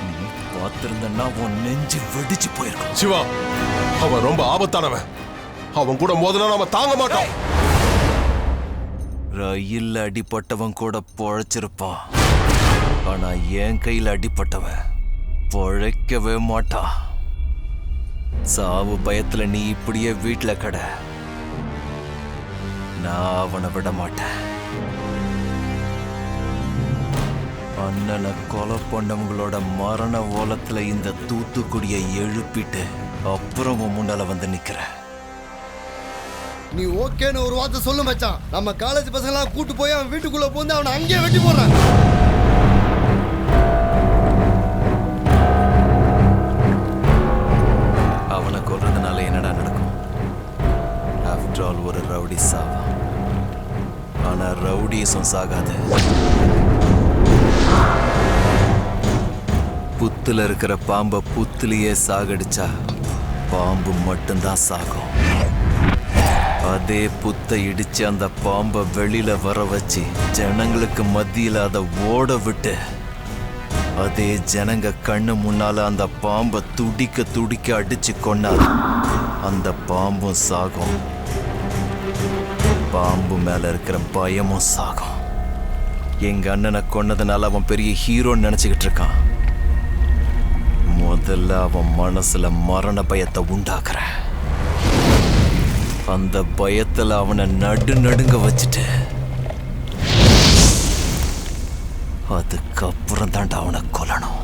நீ பார்த்திருந்தன்னா உன் நெஞ்சு வெடிச்சு போயிருக்கும். சிவா, அவன் ரொம்ப ஆபத்தானவன். அவன் கூட மோதினா நாம தாங்க மாட்டோம். ரயில் அடிப்பட்டவன் கூட பொழைச்சிருப்பான். ஆனா என் கையில் அடிப்பட்டவன் பொழைக்கவே மாட்டான். சாவு பயத்துல நீ இப்படியே வீட்டுல கட. நான் அவனை விட மாட்டேன். அண்ணனை கொலை பண்ணவங்களோட மரண ஓலத்துல இந்த தூத்துக்குடியை எழுப்பிட்டு அப்புறம் உன் முன்னால வந்து நிக்கிறேன். நீ ஓகேன்னு ஒரு வார்த்தை சொல்லு மச்சான். நம்ம காலேஜ் பசங்களாம் கூட்டு போய் அவன் வீட்டுக்குள்ள போந்து அவனை அங்கேயே வெட்டி போடுறான். அவனை கொல்றதுனால என்னடா நடக்கும்? ஆஃப்டர் ஆல் ஒரு ரவுடி சாவா. ஆனா ரவுடிஸும் சாகாது. புத்துல இருக்கிற பாம்பை புத்துலயே சாகடிச்சா பாம்பு மட்டும்தான் சாகும். அதே புத்தை இடிச்சு அந்த பாம்பை வெளியில வர வச்சு ஜனங்களுக்கு மத்தியில அதை ஓட விட்டு அதே ஜனங்க கண்ணு முன்னால அந்த பாம்பை துடிக்க துடிக்க அடிச்சு கொண்டா அந்த பாம்பும் சாகும். பாம்பு மேல இருக்கிற பயமும் சாகும். எங்க அண்ணனை கொன்னதுனால அவன் பெரிய ஹீரோன்னு நினைச்சுக்கிட்டு இருக்கான். முதல்ல அவன் மனசுல மரண பயத்தை உண்டாக்குற. அந்த பயத்துல அவனை நடுங்க வச்சுட்டு அதுக்கப்புறம் தாண்டா அவனை கொல்லணும்.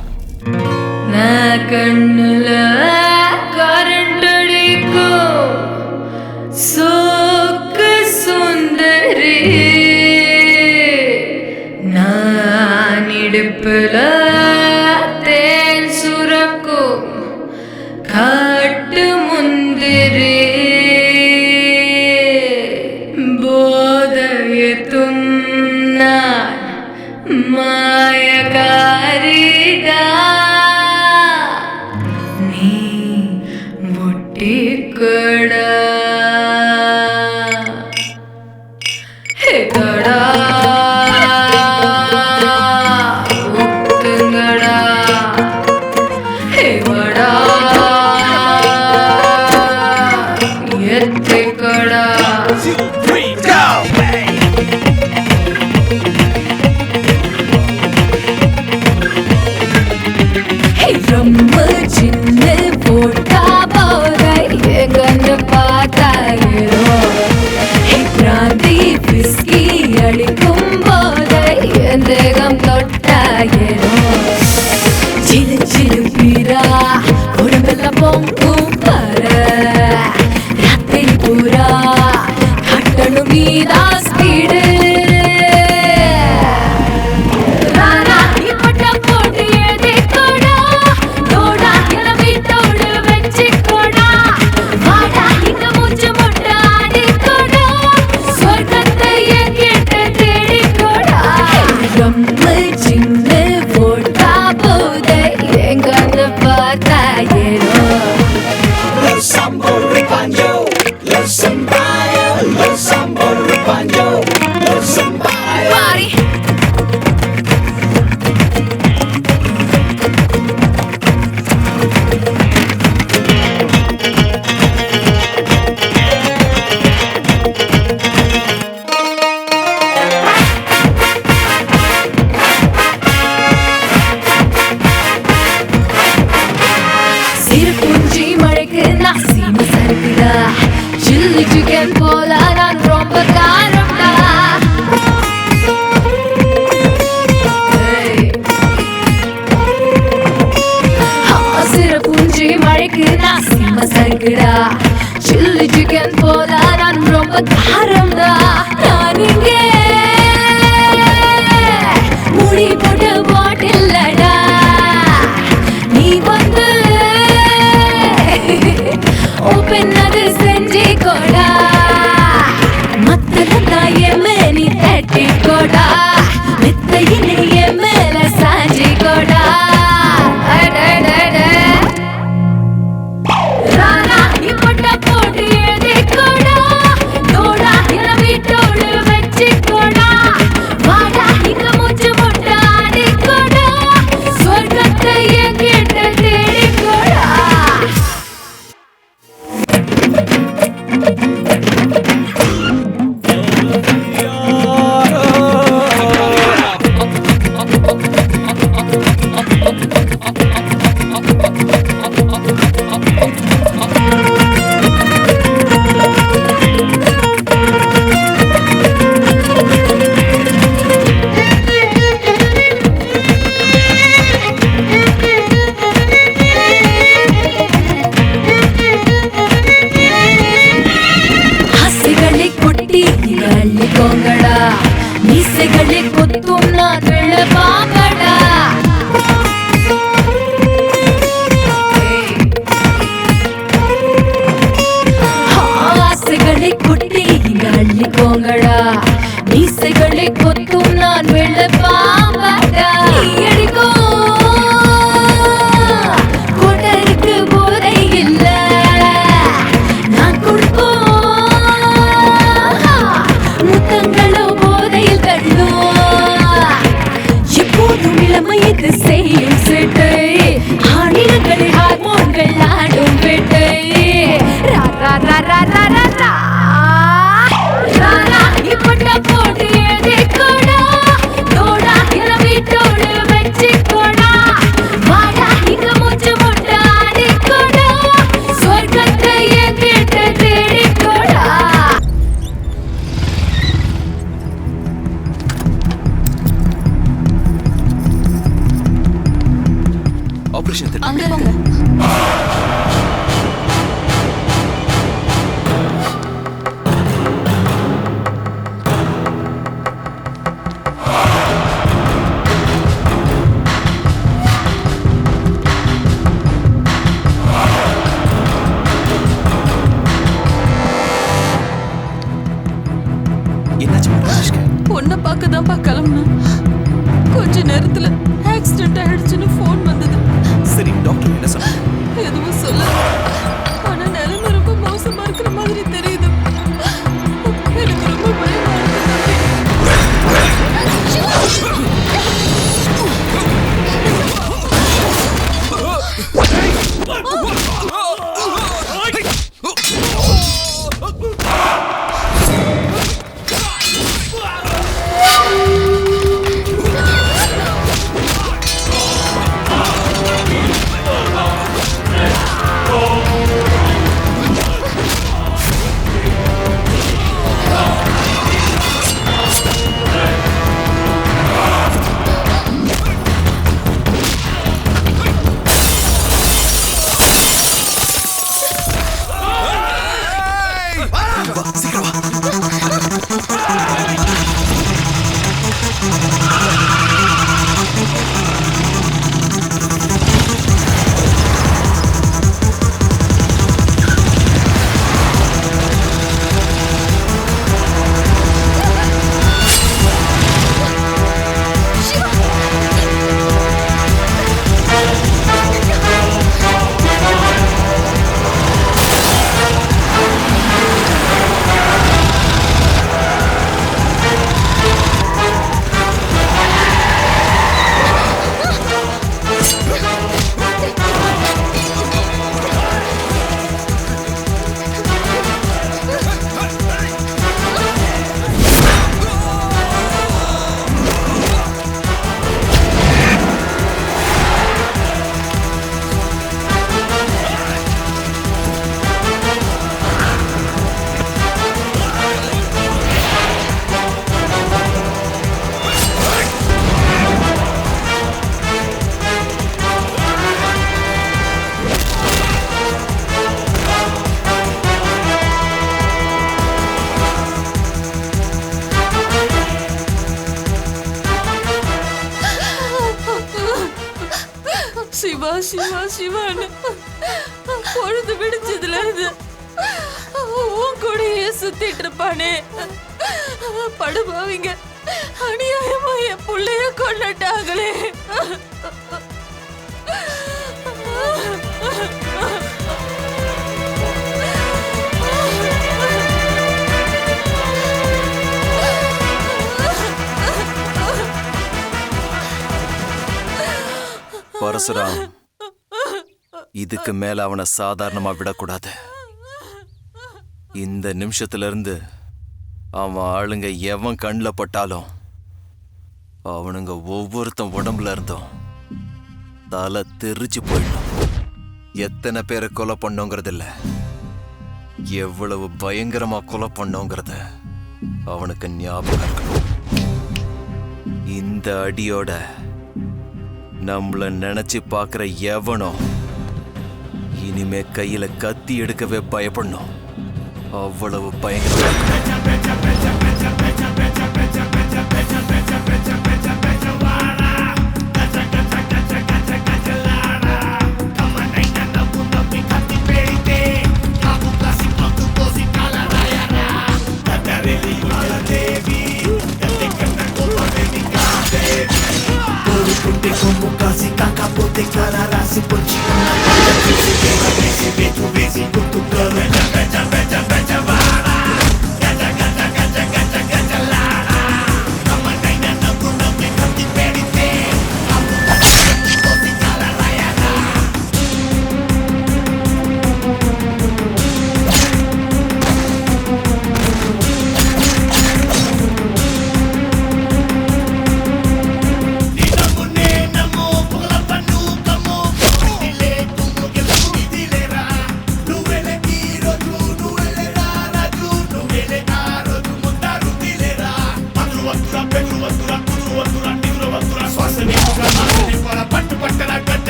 நான் கண்ணுல கரண்ட் அடிக்கும் சோக்கு சுந்தரி, நான் இடுப்புல தேன் சுரக்கும் காட்டு முந்திரி, போதையத்தும் நான் மாயகாரிடா, நீ முட்டிக்கடா கடா உத்துங்கடா வடா எத்திக்கடா. ரொம்ப சின்ன போட்டா போதை எங்கன்னு பார்த்தாயிரோ, பிராந்தி பிஸ்கி அடிக்கும் போதை என் தேகம் தொட்டாயிரோ, சிலு சிலு பீரா உடம்பெல்லாம் பொங்கும் பார, ராத்திரி பூரா கட்டணும் மீதா ஸ்பீடு, சில்லி சிக்கன் போல நான் ரொம்ப காரம்டா, சிறப்புஞ்சி மழைக்கு நான் சிம்ம சருக்குடா, சில்லி சிக்கன் போல நான் ரொம்ப காரம்டா, நான் இங்கே முடி போட்டு போட்டில்லடா, நீ வந்து ஓப்பன் அது செஞ்சு கொடா, மத்ததா எம்மனி தட்டி கொடா, மெத்தையினை எம்மேல சாஞ்சி கொடா, ராணா இப்பட்ட போட்டு எழுதி கொடா, தோடா என வீட்டோடு வச்சு கொடா, வாடா இங்க மூச்சு முட்டை ஆடி கொடா, சொர்க்கத்தை என்கிட்ட தேடி கொடா. அள்ளிக்கோங்கடா, மீசைகளை கொத்தும் நான் வெள்ள பாம்படா, ஆசைகளை கொட்டி இங்க அள்ளிக்கோங்கடா, மீசைகளை கொத்தும் நான் வெள்ள பாம்படா, நீ அடிக்கும் கொடருக்கு போதை இல்ல, நான் கொடுக்கும் முத்தங்களோ போதையில் தள்ளும், எப்போதும் இளமையது செய்யும் சேட்டை, ஆணினங்களில் ஹார்மோன்கள் ஆடும் வேட்டை, ரா ரா ரா ரா ரா ரா ரா, இப்பட்ட போட்டு எழுதி கொட, இப்பதான்ப்பா கிளம்புனேன். கொஞ்ச நேரத்துல ஆக்சிடென்ட் ஆயிடுச்சுன்னு ஃபோன் வந்தது. சரி டாக்டர் என்ன சொன்னாங்க? எதுவும் சொல்ல. ஆனா நிலைமை ரொம்ப மோசமா இருக்கிற மாதிரி தெரியுது. எனக்கு ரொம்ப பயமா இருக்கு. சிவா சிவா சிவான்னு பொழுது விடிச்சதுல இருந்து உன் கூடயே சுத்திட்டு இருப்பானே. படுபாவிங்க அநியாயமா என் புள்ளைய கொண்டுட்டாங்களே. பரசுராம், இதுக்கு மேல அவனை சாதாரணமா விடக்கூடாது. இந்த நிமிஷத்துல இருந்து அவன் ஆளுங்க எவன் கண்ணில் பட்டாலும் அவனுங்க ஒவ்வொருத்தன் உடம்புல இருந்தும் தலை தெரிச்சு போயிடும். எத்தனை பேரை கொலை பண்ணோங்கிறது இல்ல, எவ்வளவு பயங்கரமா கொலை பண்ணோங்கிறத அவனுக்கு ஞாபகம் இருக்கணும். இந்த அடியோட நம்மள நினைச்சு பார்க்கிற எவனோ இனிமே கையில கத்தி எடுக்கவே பயப்படணும். அவ்வளவு பயங்கரமா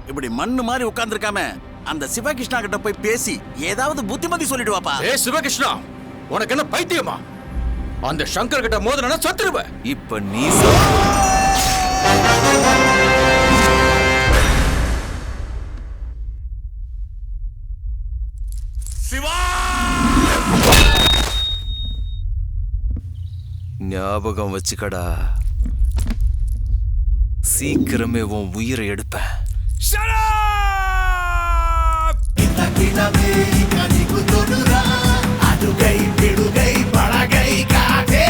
இப்படி மண்ணு மாதிரி உட்கார்ந்திருக்காம அந்த சிவகிருஷ்ணா கிட்ட போய் பேசி ஏதாவது புத்திமதி சொல்லிடுவாப்பா. ஏய் சிவகிருஷ்ணா, உனக்கு என்ன பைத்தியமா? அந்த சங்கர் கிட்ட மோதனா சத்துருவ. இப்ப நீ ஞாபகம் வச்சுக்கடா, சீக்கிரமே உன் உயிரை எடுப்பேன். அடுகை பிடுகை பலகை காதே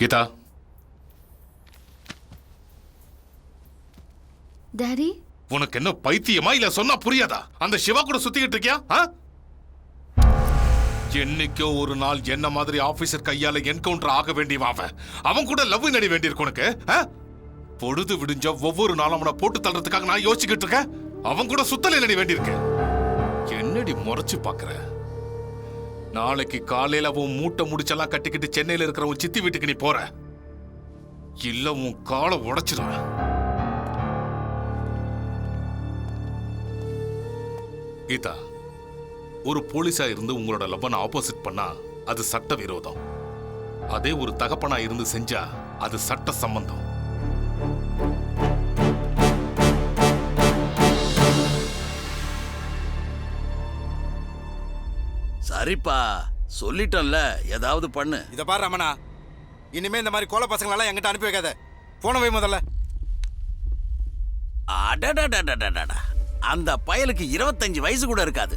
கீதா, டாடி, உனக்கு என்ன பைத்தியமா இல்ல சொன்னா புரியாதா? அந்த சிவா கூட சுத்திக்கிட்டு இருக்கியா? என்னைக்கோ ஒரு நாள் என்ன மாதிரி ஆபீசர் கையால என்கவுண்டர் ஆக வேண்டியவன் அவன் கூட லவ் நடி வேண்டியிருக்கு உனக்கு. பொழுது விடிஞ்ச ஒவ்வொரு நாளும் அவனை போட்டு தள்ளுறதுக்காக நான் யோசிச்சுக்கிட்டு இருக்கேன். அவன் கூட சுத்தலை நடி வேண்டியிருக்கு. என்னடி முறைச்சு பாக்குற? நாளைக்கு காலையில உன் மூட்டை முடிச்செல்லாம் கட்டிக்கிட்டு சென்னையில இருக்கிற உன் சித்தி வீட்டுக்கு நீ போற, இல்ல உன் காலை உடைச்சிருவேன். கீதா, ஒரு போலீஸா இருந்து உங்களோட லவ்வனை ஆப்போசிட் பண்ணா அது சட்ட விரோதம். அதே ஒரு தகப்பனா இருந்து செஞ்சா அது சட்ட சம்பந்தம். சரிப்பா, சொல்லிட்டேன்ல, ஏதாவது பண்ணு. இத பாரு ரமணா, இனிமே இந்த மாதிரி கோல பசங்களெல்லாம் என்கிட்ட அனுப்பி வைக்காத. போன வை முதல்ல. அடடடடடடடா, அந்த பயலுக்கு 25 வயசு கூட இருக்காது.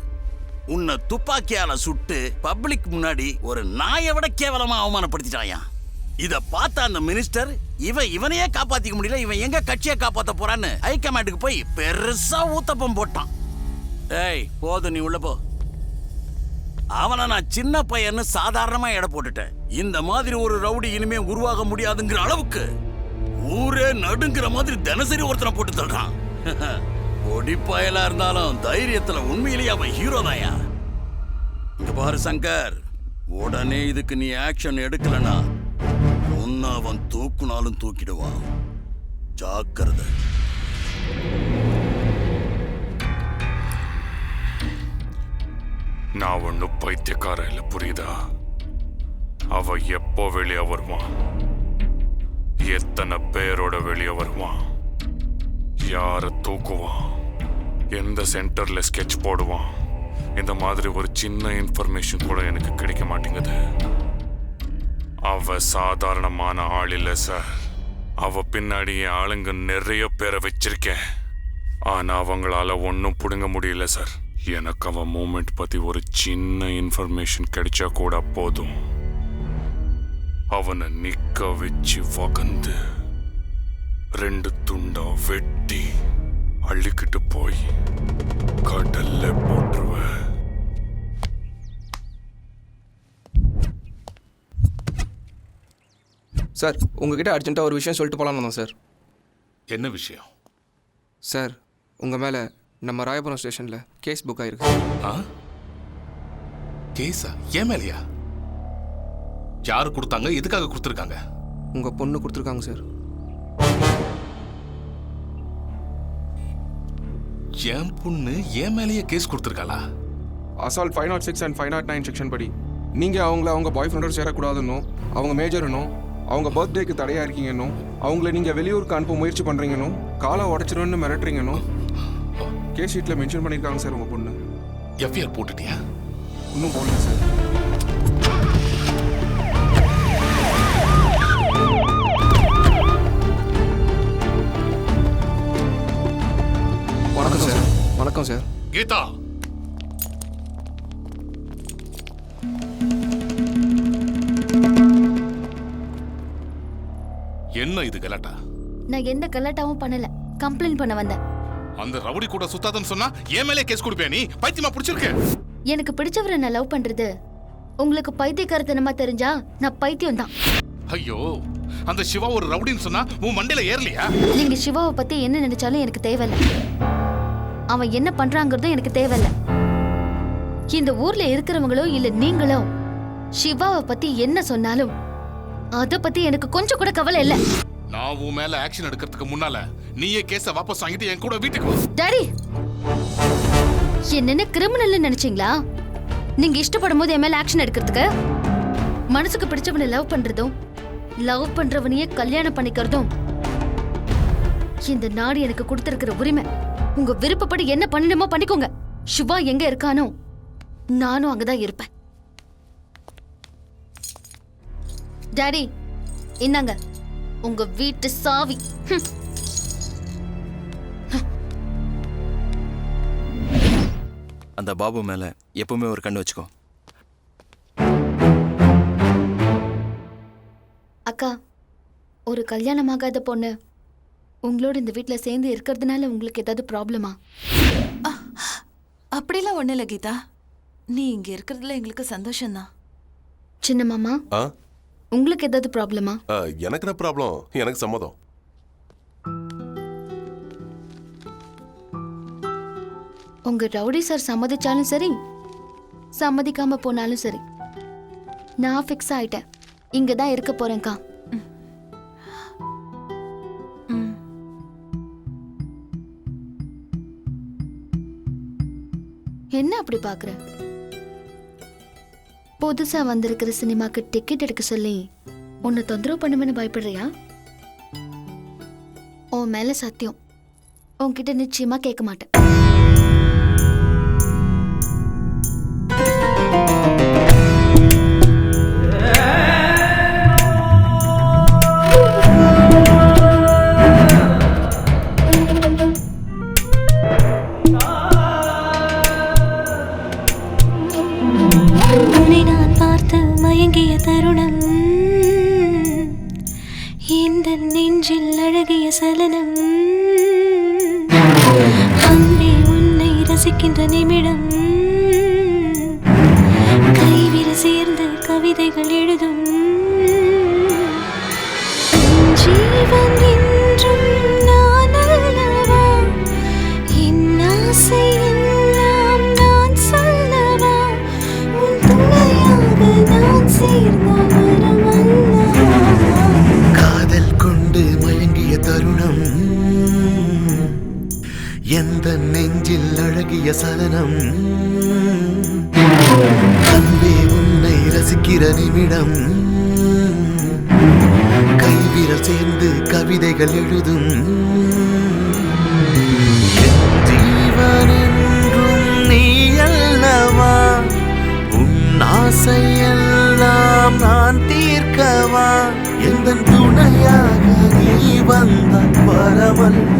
உன்னை துப்பாக்கியால சுட்டு பப்ளிக் முன்னாடி ஒரு நாயை விட கேவலமா அவமானப்படுத்திட்டாயா. இத பார்த்த அந்த மினிஸ்டர் இவனையே காப்பாத்திக்க முடியல, இவன் எங்க கட்சியை காப்பாத்த போறான்னு ஹைகமாண்டுக்கு போய் பெருசா ஊத்தப்பம் போட்டான். ஏய், போதும், நீ உள்ள போ. அவனை நான் சின்ன பையன்னு சாதாரணமா எடை போட்டுட்டேன். இந்த மாதிரி ஒரு ரவுடி இனிமே உருவாக முடியாதுங்கிற அளவுக்கு ஊரே நடுங்கிற மாதிரி தினசரி ஒருத்தனை போட்டு தள்ளுறான். ஒடிப்பாயலா இருந்தாலும் தைரியத்துல உண்மையிலேயே அவன் ஹீரோ தாயா. இங்க பாரு சங்கர், உடனே இதுக்கு நீ ஆக்ஷன் எடுக்கலனா உன்னை அவன் தூக்குனாலும் தூக்கிடுவான். ஜாக்கிரதை. நான் ஒன்னும் பைத்தியக்கார இல்ல, புரியுதா? அவ எப்போ வெளியே வருவான், எத்தனை பேரோட வெளியே வருவான், யார தூக்குவான், எந்த சென்டர்ல ஸ்கெட்ச் போடுவான், இந்த மாதிரி ஒரு சின்ன இன்ஃபர்மேஷன் கூட எனக்கு கிடைக்க மாட்டேங்குது. அவ சாதாரணமான ஆள் இல்ல சார். அவ பின்னாடி என் ஆளுங்க நிறைய பேரை வச்சிருக்கேன். ஆனா அவங்களால ஒன்னும் புடுங்க முடியல சார். எனக்கு அவன் மூமெண்ட் பத்தி ஒரு சின்ன இன்ஃபர்மேஷன் கிடைச்சா கூட போதும். அவனை நிக்க வச்சு வகந்து 2 துண்டா வெட்டி அள்ளிக்கிட்டு போய் கடல்ல போட்டுருவேன். சார், உங்ககிட்ட அர்ஜென்ட்டாக ஒரு விஷயம் சொல்லிட்டு போகலான்னு வந்தோம் சார். என்ன விஷயம்? சார், உங்கள் மேலே நம்ம ராயபுரம் ஸ்டேஷனில் கேஸ் புக் ஆயிருக்கு. கேஸா? ஏன் மேலையா? யாரு கொடுத்தாங்க? எதுக்காக கொடுத்துருக்காங்க? உங்கள் பொண்ணு கொடுத்துருக்காங்க சார். என் பொண்ணு என் மேலேயே கேஸ் கொடுத்துருக்காளா? அசால்ட் 506 and 509 செக்ஷன் படி நீங்கள் அவங்க பாய் ஃப்ரெண்டோட சேரக்கூடாதுன்னும், அவங்க மேஜர்னும், அவங்க பர்த்டேக்கு தடையாக இருக்கீங்கன்னும், அவங்கள நீங்கள் வெளியூருக்கு அனுப்ப முயற்சி பண்ணுறீங்கன்னும், காலை உடச்சிருன்னு மிரட்டுறீங்கன்னும் கேஸ் ஷீட்டில் மென்ஷன் பண்ணியிருக்காங்க சார். உங்கள் பொண்ணு எஃப்ஐஆர் போட்டுட்டியா? இன்னும் போடல சார். வணக்கம் சார். வணக்கம் சார். கீதா, என்ன இது கலாட்டா? நான் எந்த கலாட்டாவும் பண்ணல, கம்ப்ளைண்ட் பண்ண வந்தேன். அந்த ரவுடி கூட சுத்தாதன்னு சொன்னா என் மேலே கேஸ் கொடுப்பியா நீ? பைத்தியமா பிடிச்சிருக்க? எனக்கு பிடிச்சவரை நான் லவ் பண்றது உங்களுக்கு பைத்தியக்காரத்தனமா தெரிஞ்சா நான் பைத்தியம் தான். ஐயோ, அந்த சிவா ஒரு ரவுடின்னு சொன்னா உன் மண்டையில ஏறலையா? நீங்க சிவாவை பத்தி என்ன நினைச்சாலும் எனக்கு தேவையில்ல. அவன் என்ன பண்றாங்கிறதும் எனக்கு தேவையில்ல. இந்த ஊர்ல இருக்கிறவங்களோ இல்ல நீங்களோ சிவாவை பத்தி என்ன சொன்னாலும் அத பத்தி எனக்கு கொஞ்சம் கூட கவலை இல்ல. நான் உன் மேல ஆக்ஷன் எடுக்கிறதுக்கு முன்னால நீயே கேஸ வாபஸ் வாங்கிட்டு என் கூட வீட்டுக்கு வா. டாடி, என்னென்ன கிரிமினல் நினைச்சீங்களா? நீங்க இஷ்டப்படும் போது என் மேல ஆக்ஷன் எடுக்கிறதுக்கு? மனசுக்கு பிடிச்சவனை லவ் பண்றதும் லவ் பண்றவனையே கல்யாணம் பண்ணிக்கிறதும் இந்த நாடு எனக்கு கொடுத்திருக்கிற உரிமை. உங்க விருப்பப்படி என்ன பண்ணணுமோ பண்ணிக்கோங்க. சிவா எங்க இருக்கானோ நானும் அங்கதான் இருப்பேன். டாடி, இந்தாங்க உங்க வீட்டு சாவி. அந்த பாபு மேல எப்பவுமே ஒரு கண்ணு வச்சுக்கோ. அக்கா, ஒரு கல்யாணமாகாத பொண்ணு உங்களோட இந்த வீட்டுல சேர்ந்து இருக்கிறதுனால உங்களுக்கு ஏதாவது ப்ராப்ளமா? அப்படிலாம் ஒண்ணு இல்ல கீதா, நீ இங்க இருக்கிறதுல எங்களுக்கு சந்தோஷம்தான். சின்ன மாமா, உங்களுக்கு ஏதாவது ப்ராப்ளமா? எனக்கு என்ன ப்ராப்ளம்? எனக்கு சம்மதம். உங்க ரவுடி சார் சம்மதிச்சாலும் சரி, சம்மதிக்காம போனாலும் சரி, நான் ஃபிக்ஸ் ஆயிட்டேன். இங்க தான் இருக்க போறேன்க்கா. என்ன அப்படி பாக்குற? புதுசா வந்திருக்கிற சினிமாக்கு டிக்கெட் எடுக்க சொல்லி உன்னை தொந்தரவு பண்ணுவேன்னு பயப்படுறியா? உன் மேல சத்தியம், உன்கிட்ட நிச்சயமா கேட்க மாட்டேன். மயங்கிய தருணம், இந்த நெஞ்சில் அழகிய சலனம், அன்பே உன்னை ரசிக்கின்ற நிமிடம், கைவிரல் சேர்ந்து கவிதைகள் எழுதும் ஜீவன் என்றும் நான் அல்லவா, என் ஆசை எல்லாம் நான் சொல்லவா, உன் துணையாக நான் சேர்ந்த வரம் அல்லவா. காதல் கொண்டு மயங்கிய தருணம், எந்த நெஞ்சில் அழகிய சலனம், அன்பே உன்னை ரசிக்கிற நிமிடம், கைவிரல் சேர்ந்து கவிதைகள் எழுதும் என் ஜீவன் என்றும் நீ அல்லவா, உன் ஆசையெல்லாம் நான் தீர்க்கவா, எந்த துணையாக நீ வந்த வரமல்ல.